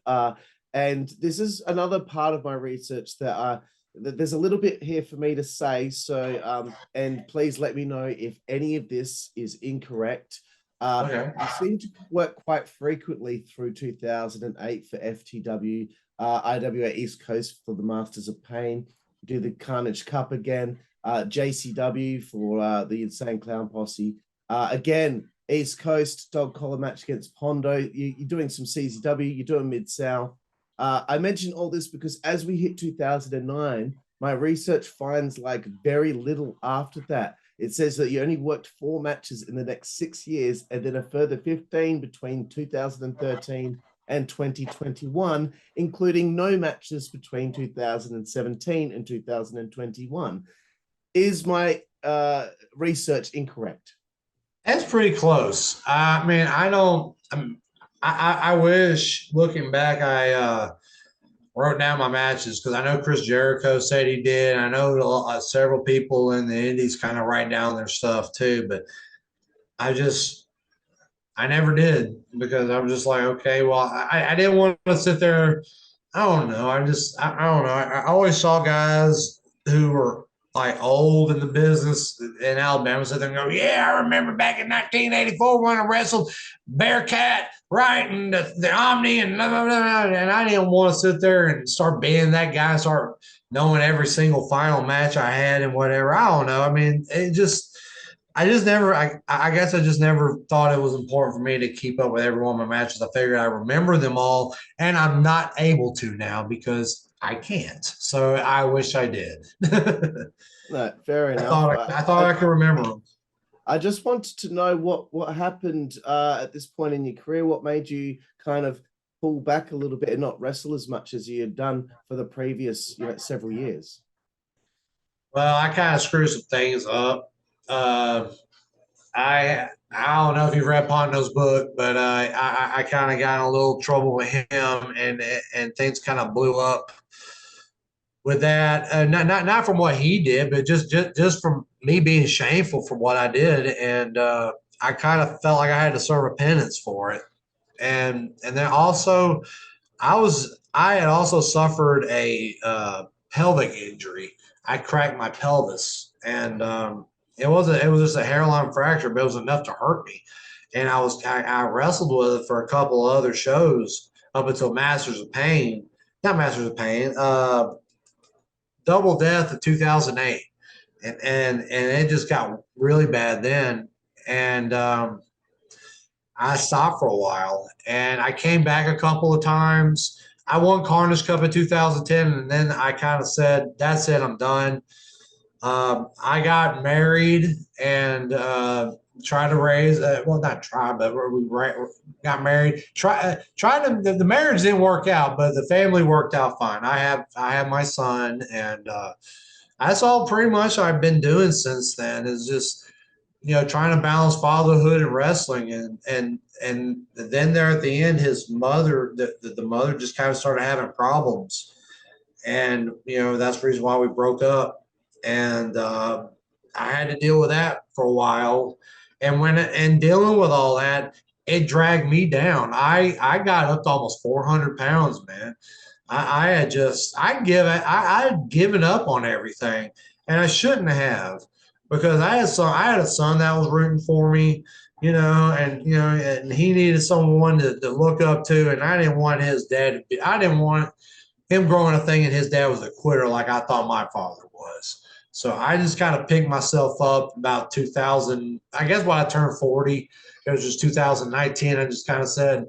And this is another part of my research that there's a little bit here for me to say. So, and please let me know if any of this is incorrect. Okay. You seem to work quite frequently through 2008 for FTW, IWA East Coast for the Masters of Pain, do the Carnage Cup again, JCW for the Insane Clown Posse, Again, East Coast dog collar match against Pondo. You're doing some CZW. You're doing Mid-South. I mention all this because as we hit 2009, my research finds like very little after that. It says that you only worked 4 matches in the next 6 years and then a further 15 between 2013 and 2021, including no matches between 2017 and 2021. Is my research incorrect? That's pretty close. I mean, I don't. I wish looking back, I wrote down my matches because I know Chris Jericho said he did. I know several people in the Indies kind of write down their stuff too, but I never did because I was just like, okay, well, I didn't want to sit there. I don't know. I don't know. I always saw guys who were like old in the business in Alabama sit there and go, yeah, I remember back in 1984 when I wrestled Bearcat, right, and the Omni and blah, blah, blah, and I didn't want to sit there and start being that guy, start knowing every single final match I had and whatever. I don't know. I mean, I guess I just never thought it was important for me to keep up with every one of my matches. I figured I remember them all, and I'm not able to now because I can't. So I wish I did. No, fair enough. I thought I could remember them. I just wanted to know what happened at this point in your career. What made you kind of pull back a little bit and not wrestle as much as you had done for the previous several years? Well, I kind of screwed some things up. I don't know if you've read Pondo's book, but I kind of got in a little trouble with him, and things kind of blew up with that. Not from what he did, but just from me being shameful for what I did, and I kind of felt like I had to serve a penance for it, and then also I had also suffered a pelvic injury. I cracked my pelvis, and it was just a hairline fracture, but it was enough to hurt me. And I wrestled with it for a couple of other shows up until Masters of Pain, not Masters of Pain, Double Death of 2008, and it just got really bad then, and I stopped for a while, and I came back a couple of times. I won Carnage Cup in 2010, and then I kind of said, "That's it, I'm done." I got married and tried to raise. Well, not try, but we got married. Tried to. The marriage didn't work out, but the family worked out fine. I have my son, and that's all pretty much I've been doing since then. Is just trying to balance fatherhood and wrestling, and then there at the end, his mother, the mother just kind of started having problems, and that's the reason why we broke up. And I had to deal with that for a while, and dealing with all that, it dragged me down. I got up to almost 400 pounds, man. I had given up on everything, and I shouldn't have, because I had a son that was rooting for me, and he needed someone to look up to, and I didn't want his dad I didn't want him growing up thinking his dad was a quitter like I thought my father was. So I just kind of picked myself up about 2000. I guess when I turned 40, it was just 2019. I just kind of said,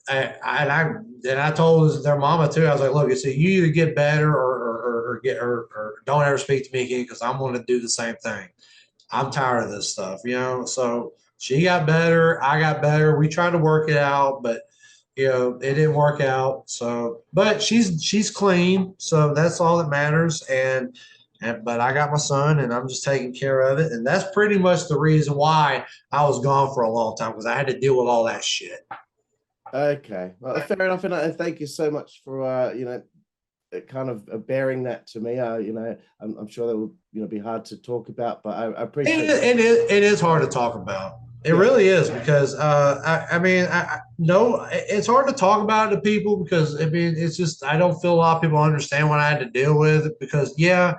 I told their mama too. I was like, look, you either get better or don't ever speak to me again, because I'm going to do the same thing. I'm tired of this stuff, So she got better. I got better. We tried to work it out, but it didn't work out. So, but she's clean, so that's all that matters. But I got my son, and I'm just taking care of it, and that's pretty much the reason why I was gone for a long time, because I had to deal with all that shit. Okay, well, fair enough, and thank you so much for kind of bearing that to me. I'm sure that will be hard to talk about, but I appreciate it. It is hard to talk about. It really is, because it's hard to talk about it to people, because it's just, I don't feel a lot of people understand what I had to deal with, because there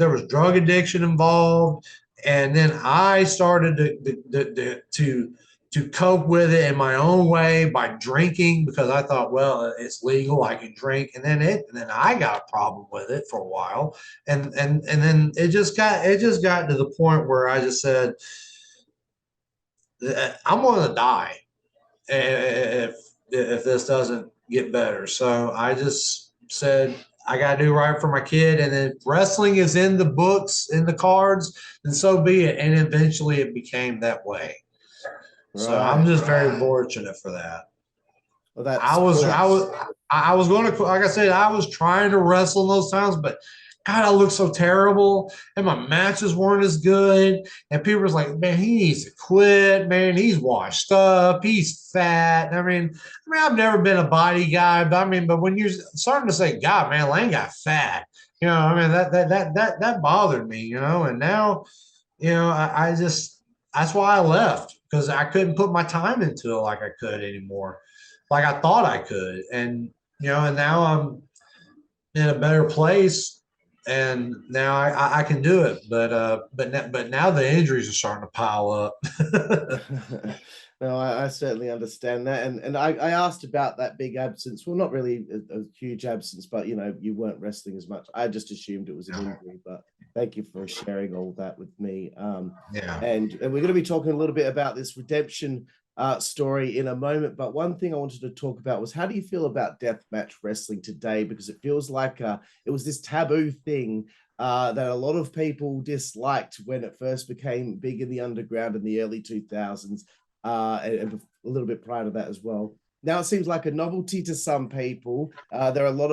was drug addiction involved, and then I started to cope with it in my own way by drinking, because I thought, well, it's legal, I can drink, and then I got a problem with it for a while, and then it just got to the point where I just said, I'm going to die if this doesn't get better. So I just said I got to do right for my kid, and then wrestling is in the books, in the cards, then so be it. And eventually, it became that way. So I'm just very fortunate for that. Well, that's I was going to, like I said, I was trying to wrestle those times, but God, I looked so terrible, and my matches weren't as good. And people was like, "Man, he needs to quit. Man, he's washed up. He's fat." I've never been a body guy, but when you're starting to say, "God, man, Lane got fat," that bothered me, And now, I just that's why I left, because I couldn't put my time into it like I could anymore, like I thought I could, and now I'm in a better place, and now I can do it. But now the injuries are starting to pile up. No, I certainly understand that, and I asked about that big absence. Well, not really a huge absence, but you weren't wrestling as much. I just assumed it was an injury, but thank you for sharing all that with me. Yeah. And we're going to be talking a little bit about this redemption story in a moment. But one thing I wanted to talk about was, how do you feel about deathmatch wrestling today? Because it feels like it was this taboo thing that a lot of people disliked when it first became big in the underground in the early 2000s, and a little bit prior to that as well. Now it seems like a novelty to some people. There are a lot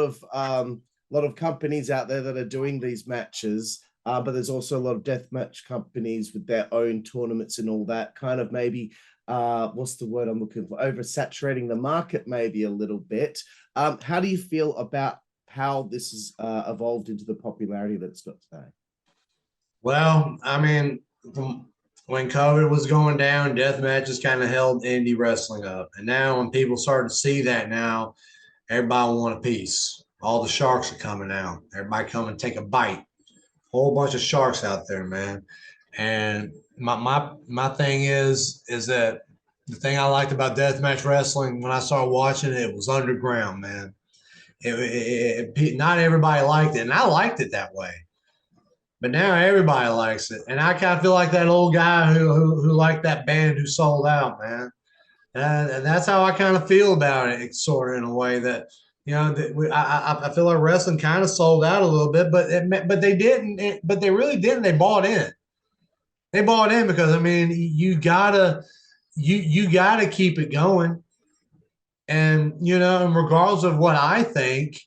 of companies out there that are doing these matches, but there's also a lot of deathmatch companies with their own tournaments and all that, kind of maybe what's the word I'm looking for? Oversaturating the market maybe a little bit. How do you feel about how this has evolved into the popularity that it's got today? Well, from when COVID was going down, death matches kind of held indie wrestling up. And now when people start to see that now, everybody want a piece. All the sharks are coming out. Everybody come and take a bite. Whole bunch of sharks out there, man. And my thing is that the thing I liked about deathmatch wrestling when I started watching it was underground, man. Not everybody liked it, and I liked it that way. But now everybody likes it, and I kind of feel like that old guy who liked that band who sold out, man. And that's how I kind of feel about it, sort of in a way that I feel like wrestling kind of sold out a little bit, but they didn't. But they really didn't. They bought in. They bought in because you gotta keep it going, and and regardless of what I think,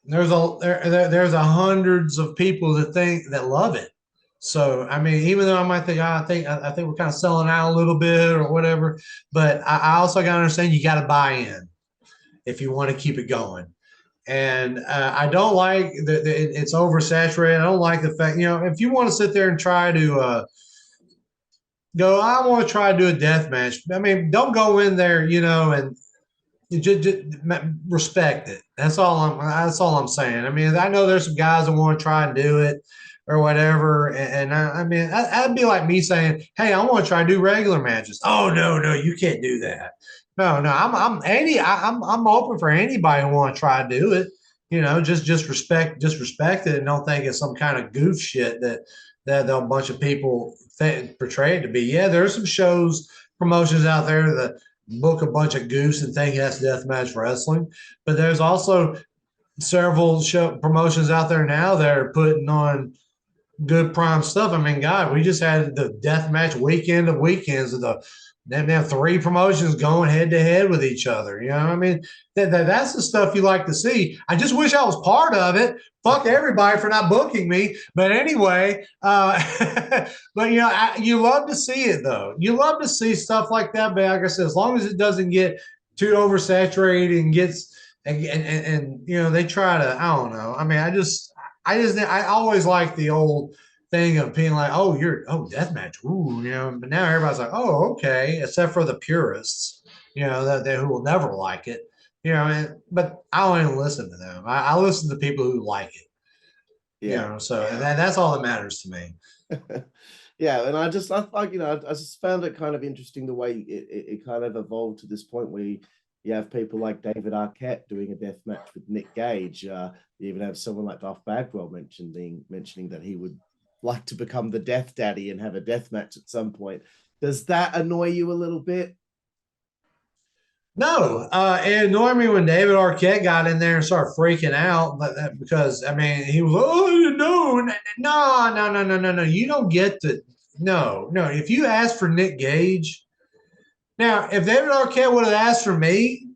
there's hundreds of people that love it. So even though I might think, I think we're kind of selling out a little bit or whatever, but I also got to understand you got to buy in if you want to keep it going. And I don't like that it's oversaturated. I don't like the fact, if you want to sit there and try to go, I want to try to do a death match. Don't go in there, and just respect it. That's all I'm saying. I know there's some guys that want to try and do it or whatever, and that'd be like me saying, "Hey, I want to try to do regular matches." Oh no, you can't do that. No, I'm open for anybody who want to try to do it. Just respect it, and don't think it's some kind of goof shit that a bunch of people portray it to be. Yeah, there's some promotions out there that book a bunch of goose and think that's deathmatch wrestling, but there's also several promotions out there now that are putting on good prime stuff. God, we just had the deathmatch weekend of weekends of they have 3 promotions going head to head with each other. That's the stuff you like to see. I just wish I was part of it. Fuck everybody for not booking me. But anyway, but you love to see it though. You love to see stuff like that. But like I said, as long as it doesn't get too oversaturated and gets and they try to, I don't know. I always like the old thing of being like, oh, deathmatch, ooh, but now everybody's like, oh, okay, except for the purists, that who will never like it, but I don't even listen to them. I listen to people who like it, so that's all that matters to me. Yeah, and I just found it kind of interesting the way it kind of evolved to this point where you have people like David Arquette doing a death match with Nick Gage. You even have someone like Duff Bagwell mentioning that he would like to become the Death Daddy and have a death match at some point. Does that annoy you a little bit? No, it annoyed me when David Arquette got in there and started freaking out, but because I mean he was no. You don't get to no. If you ask for Nick Gage, now if David Arquette would have asked for me,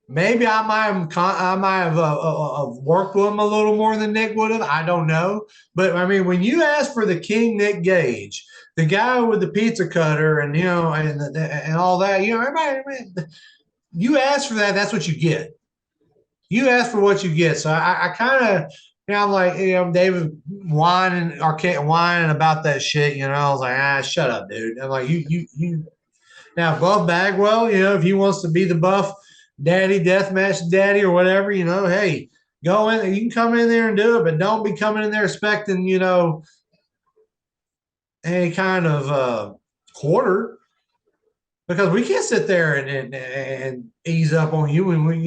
maybe I might have worked with him a little more than Nick would have. I don't know, but I mean when you ask for the King Nick Gage, the guy with the pizza cutter and and all that, everybody. You ask for that, that's what you get. You ask for what you get. So I kind of, I'm like, David whining, Arquette whining about that shit. I was like, shut up, dude. I'm like, you. Now, Buff Bagwell, if he wants to be the Buff Daddy, Deathmatch Daddy, or whatever, hey, go in. You can come in there and do it, but don't be coming in there expecting, any kind of quarter. Because we can't sit there and ease up on you, and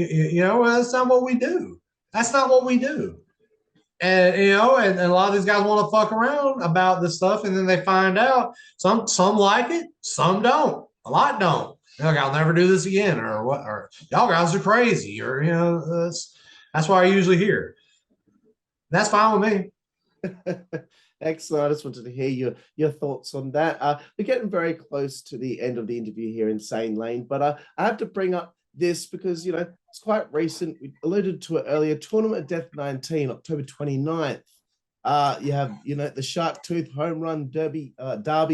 that's not what we do. That's not what we do. And and a lot of these guys want to fuck around about this stuff, and then they find out some like it, some don't. A lot don't. Like, I'll never do this again, or what? Or y'all guys are crazy, or that's why I usually hear. That's fine with me. Excellent. I just wanted to hear your thoughts on that. We're getting very close to the end of the interview here in Sane Lane, but I have to bring up this because, it's quite recent. We alluded to it earlier. Tournament of Death 19, October 29th. You have, the Shark Tooth Home Run Derby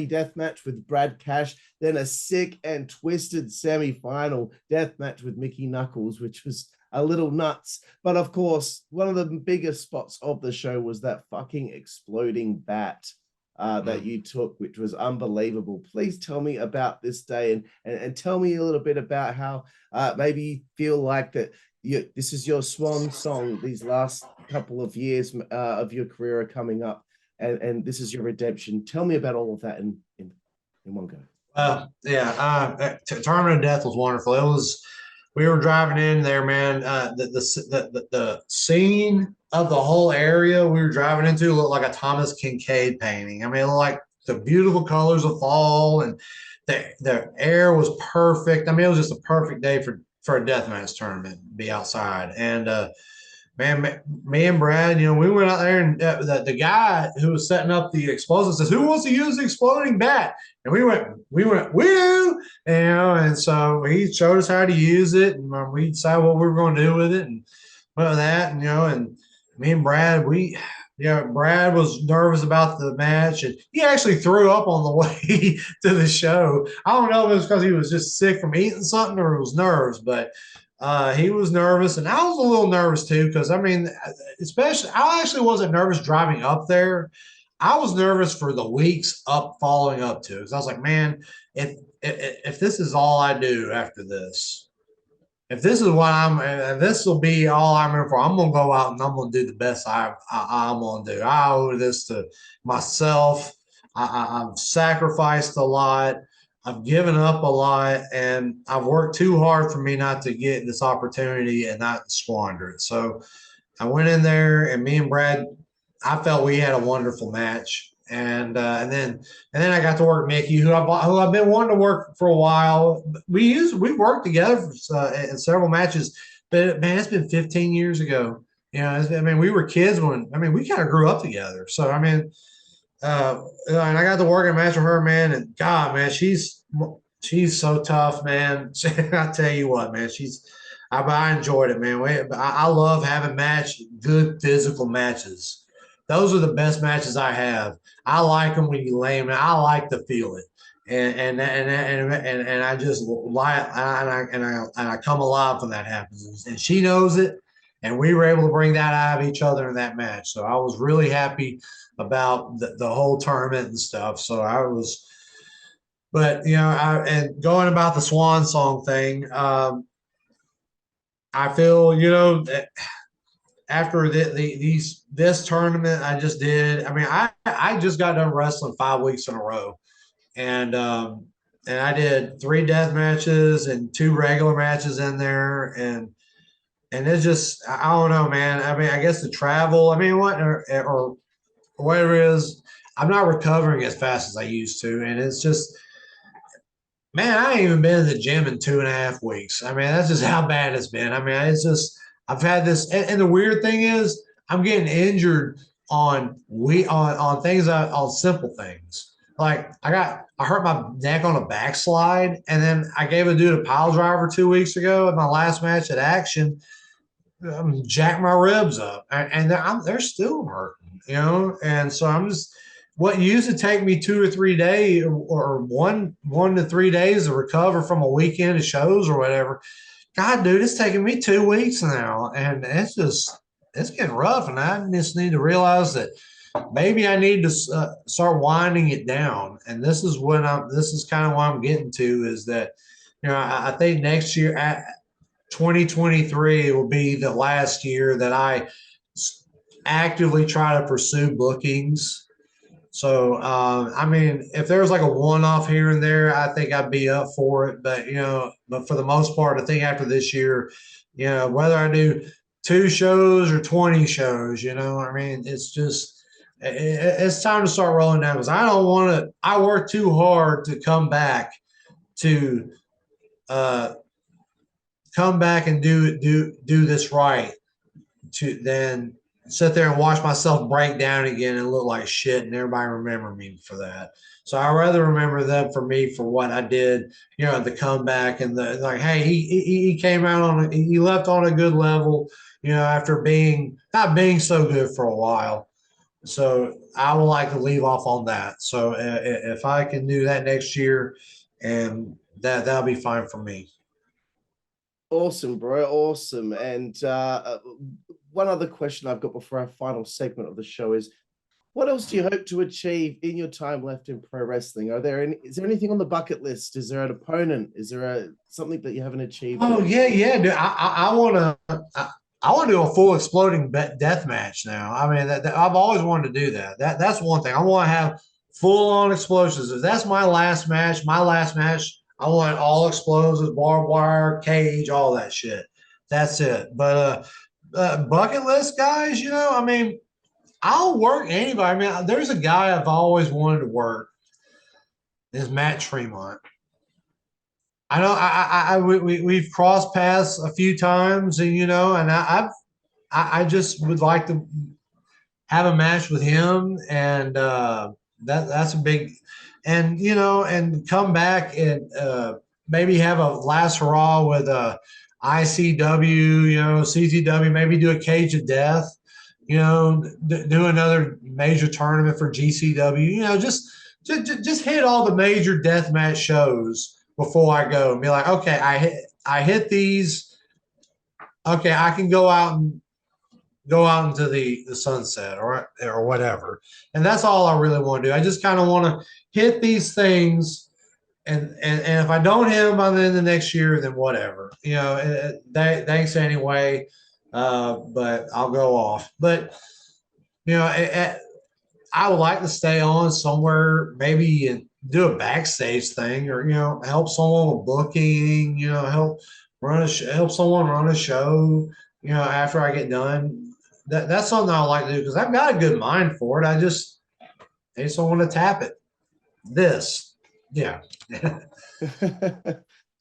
death match with Brad Cash, then a sick and twisted semi-final death match with Mickie Knuckles, which was a little nuts. But of course, one of the biggest spots of the show was that fucking exploding bat that you took, which was unbelievable. Please tell me about this day and tell me a little bit about how maybe you feel like that this is your swan song. These last couple of years of your career are coming up, and this is your redemption. Tell me about all of that in one go. Tournament of Death was wonderful. We were driving in there, man. The scene of the whole area we were driving into looked like a Thomas Kincaid painting. I mean, it looked like the beautiful colors of fall, and the air was perfect. I mean, it was just a perfect day for a deathmatch tournament, be outside. And man, me and Brad, we went out there, and the guy who was setting up the explosive says, "Who wants to use the exploding bat?" And we went, woo, and so he showed us how to use it, and we decided what we were going to do with it, and with that, and me and Brad, Brad was nervous about the match, and he actually threw up on the way to the show. I don't know if it was because he was just sick from eating something or it was nerves, but he was nervous, and I was a little nervous too because, I mean, especially I actually wasn't nervous driving up there. I was nervous for the weeks following up to it because I was like, man, if this is all I do after this, if this is what if this will be all I'm in for, I'm gonna go out and I'm gonna do the best I'm gonna do. I owe this to myself. I've sacrificed a lot. I've given up a lot, and I've worked too hard for me not to get this opportunity and not squander it. So I went in there, and me and Brad, I felt we had a wonderful match. And then I got to work Mickie, who I've been wanting to work for a while. We worked together in several matches, but man, it's been 15 years ago. We were kids we kind of grew up together. So and I got to work a match with her, man. And God, man, she's so tough, man. I tell you what, man, I enjoyed it, man. I love having good physical matches. Those are the best matches I have. I like them when you lay them. I like to feel it, and I just lie, and I come alive when that happens. And she knows it, and we were able to bring that out of each other in that match. So I was really happy about the whole tournament and stuff. So I was, but and going about the Swan Song thing, I feel that after this tournament I just did, I just got done wrestling 5 weeks in a row, and I did 3 death matches and 2 regular matches in there, and it's just, I don't know, man. I guess the travel, or whatever it is, I'm not recovering as fast as I used to, and it's just, Man, I ain't even been in the gym in 2.5 weeks. I mean, that's just how bad it's been. I mean, it's just I've had this, and the weird thing is, I'm getting injured on things on simple things. Like I hurt my neck on a backslide, and then I gave a dude a pile driver 2 weeks ago in my last match at Action. Jacked my ribs up, and they're still hurting, And so I'm just what used to take me 2 or 3 days or one to 3 days to recover from a weekend of shows or whatever. God, dude, it's taking me 2 weeks now, and it's getting rough. And I just need to realize that maybe I need to start winding it down. And this is kind of what I'm getting to is that, I think next year 2023 will be the last year that I actively try to pursue bookings. So, I mean, if there's like a one-off here and there, I think I'd be up for it. But for the most part, I think after this year, whether I do 2 shows or 20 shows, I mean, it's time to start rolling down because I don't want to. I work too hard to come back uh, and do this right to then sit there and watch myself break down again and look like shit and everybody remember me for that. So I rather remember them for me for what I did, the comeback and the like, hey, he came out he left on a good level, after not being so good for a while. So I would like to leave off on that. So if I can do that next year, and that'll be fine for me. Awesome, bro. Awesome. And one other question I've got before our final segment of the show is, what else do you hope to achieve in your time left in pro wrestling? Is there anything on the bucket list? Is there an opponent? Is there something that you haven't achieved? Oh yeah, dude. I want to do a full exploding death match now. I mean, I've always wanted to do that. That's one thing. I want to have full on explosions. If that's my last match, I want all explosives, barbed wire, cage, all that shit. That's it. But bucket list guys, I mean, I'll work anybody. I mean, there's a guy I've always wanted to work. Is Matt Tremont. I know we've crossed paths a few times, and I just would like to have a match with him, and that's a big, and come back and maybe have a last hurrah with ICW, CZW, maybe do a Cage of Death, do another major tournament for GCW, just hit all the major deathmatch shows before I go and be like, okay, I hit these. Okay, I can go out into the sunset or whatever. And that's all I really want to do. I just kind of want to hit these things, and if I don't hit them by the end of the next year, then whatever. Thanks anyway. But I'll go off. But I would like to stay on somewhere, maybe and do a backstage thing, or help someone with booking, help someone run a show, after I get done. That's something I like to do because I've got a good mind for it. I just want to tap it. Yeah.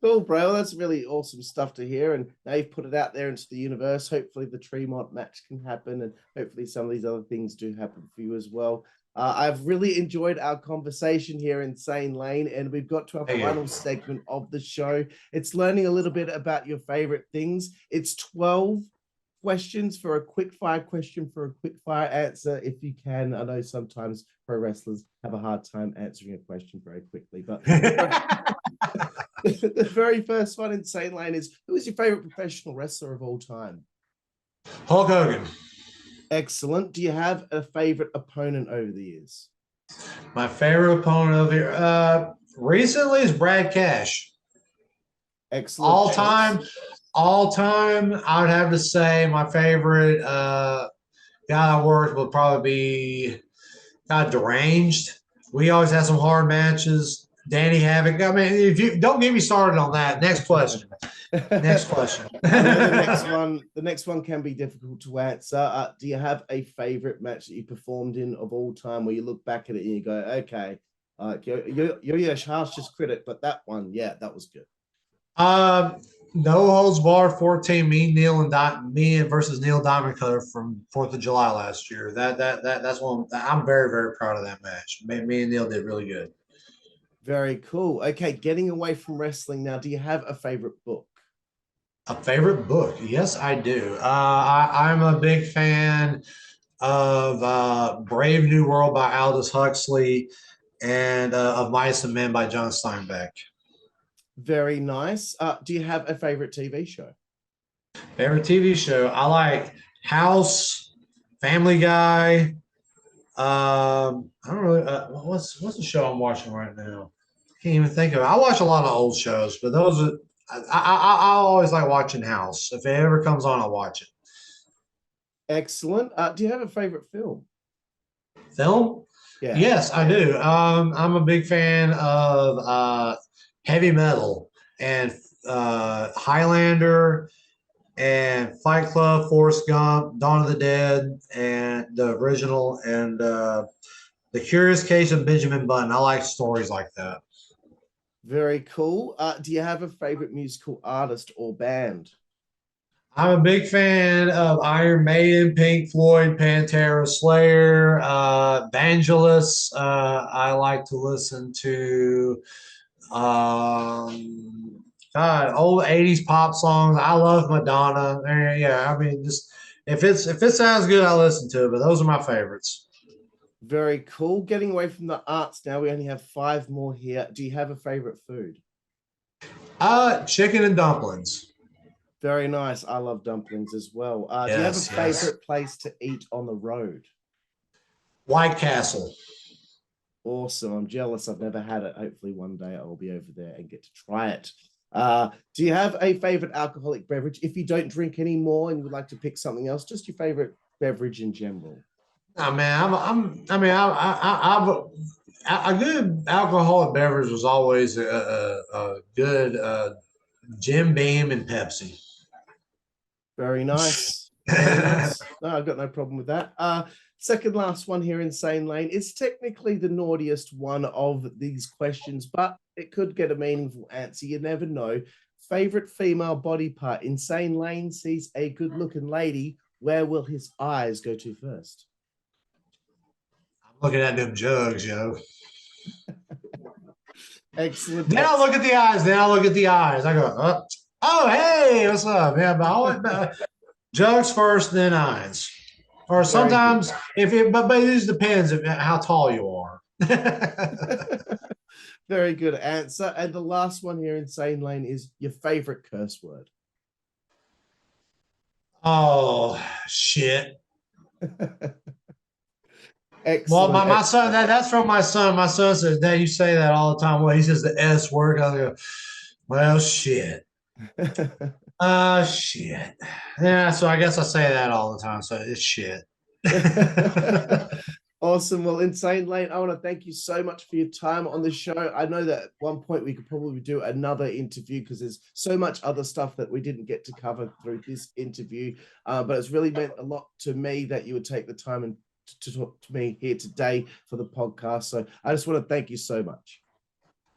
Cool, bro. That's really awesome stuff to hear. And now you've put it out there into the universe. Hopefully the Tremont match can happen, and hopefully some of these other things do happen for you as well. I've really enjoyed our conversation here in Insane Lane, and we've got to our final segment of the show. It's learning a little bit about your favorite things. It's 12 questions for a quick fire question for a quick fire answer, if you can. I know sometimes pro wrestlers have a hard time answering a question very quickly, but the very first one in Insane Lane is, who is your favorite professional wrestler of all time? Hulk Hogan. Excellent. Do you have a favorite opponent over the years? My favorite opponent over here recently is Brad Cash. Excellent. All time, I would have to say my favorite guy I worked would probably be Deranged. We always had some hard matches. Danny Havoc. I mean, if you don't get me started on that. Next question. The next one can be difficult to answer. Do you have a favorite match that you performed in of all time where you look back at it and you go, okay, You're your harshest critic, but that one, yeah, that was good. No Holds Barred 14, me versus Neil Diamond Cutter from 4th of July last year. That's one. I'm very, very proud of that match. Me and Neil did really good. Very cool. Okay, getting away from wrestling now. Do you have a favorite book? A favorite book? Yes, I do. I'm a big fan of Brave New World by Aldous Huxley and of Mice and Men by John Steinbeck. Very nice. Do you have a favorite TV show? Favorite TV show? I like House, Family Guy. I don't really. What's the show I'm watching right now? Can't even think of it. I watch a lot of old shows, but those are. I always like watching House. If it ever comes on, I'll watch it. Excellent. Do you have a favorite film? Film? Yeah. Yes, I do. I'm a big fan of heavy metal and Highlander and Fight Club, Forrest Gump, Dawn of the Dead, and the original, and The Curious Case of Benjamin Button. I like stories like that. Very cool. Do you have a favorite musical artist or band? I'm a big fan of Iron Maiden, Pink Floyd, Pantera, Slayer, Vangelis. I like to listen to old 80s pop songs. I love Madonna. Yeah, I mean, just if it sounds good, I listen to it. But those are my favorites. Very cool. Getting away from the arts now, we only have 5 more here. Do you have a favorite food? Chicken and dumplings. Very nice. I love dumplings as well. Do you have a favorite place to eat on the road? White Castle. Awesome. I'm jealous. I've never had it. Hopefully one day I'll be over there and get to try it. Do you have a favorite alcoholic beverage? If you don't drink anymore and would like to pick something else, just your favorite beverage in general. Oh man, a good alcoholic beverage was always a good Jim Beam and Pepsi. Very nice. Very nice. No, I've got no problem with that. Second last one here, Insane Lane. It's technically the naughtiest one of these questions, but it could get a meaningful answer. You never know. Favorite female body part? Insane Lane sees a good-looking lady. Where will his eyes go to first? I'm looking at them jugs, yo. Excellent. Then I'll look at the eyes. I go, oh, hey, what's up? Yeah, but I always jugs first, then eyes. Or sometimes, but it just depends on how tall you are. Very good answer. And the last one here, Insane Lane, is your favorite curse word. Oh, shit. Excellent. Well, my son, that's from my son. My son says, Dad, you say that all the time. Well, he says the S word. I go, well, shit. Shit. Yeah, so I guess I say that all the time. So it's shit. Awesome. Well, Insane Lane, I want to thank you so much for your time on the show. I know that at one point we could probably do another interview because there's so much other stuff that we didn't get to cover through this interview. But it's really meant a lot to me that you would take the time and to talk to me here today for the podcast. So I just want to thank you so much.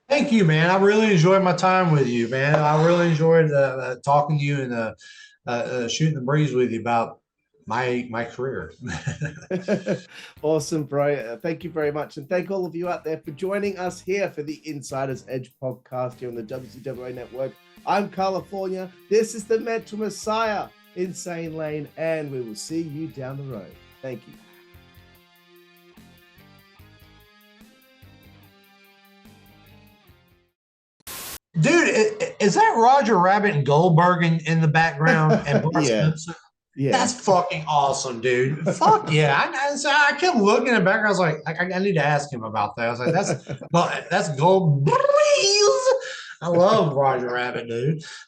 Thank you, man. I really enjoyed my time with you, man. I really enjoyed talking to you and shooting the breeze with you about my career. Awesome, bro. Thank you very much. And thank all of you out there for joining us here for the Insider's Edge podcast here on the WZWA Network. I'm Karlifornia. This is the Mental Messiah, Insane Lane, and we will see you down the road. Thank you. Dude, is that Roger Rabbit and Goldberg in the background? And Bart Simpson? Yeah. That's fucking awesome, dude. Fuck yeah. I kept looking in the background. I was like, I need to ask him about that. I was like, that's Gold. I love Roger Rabbit, dude.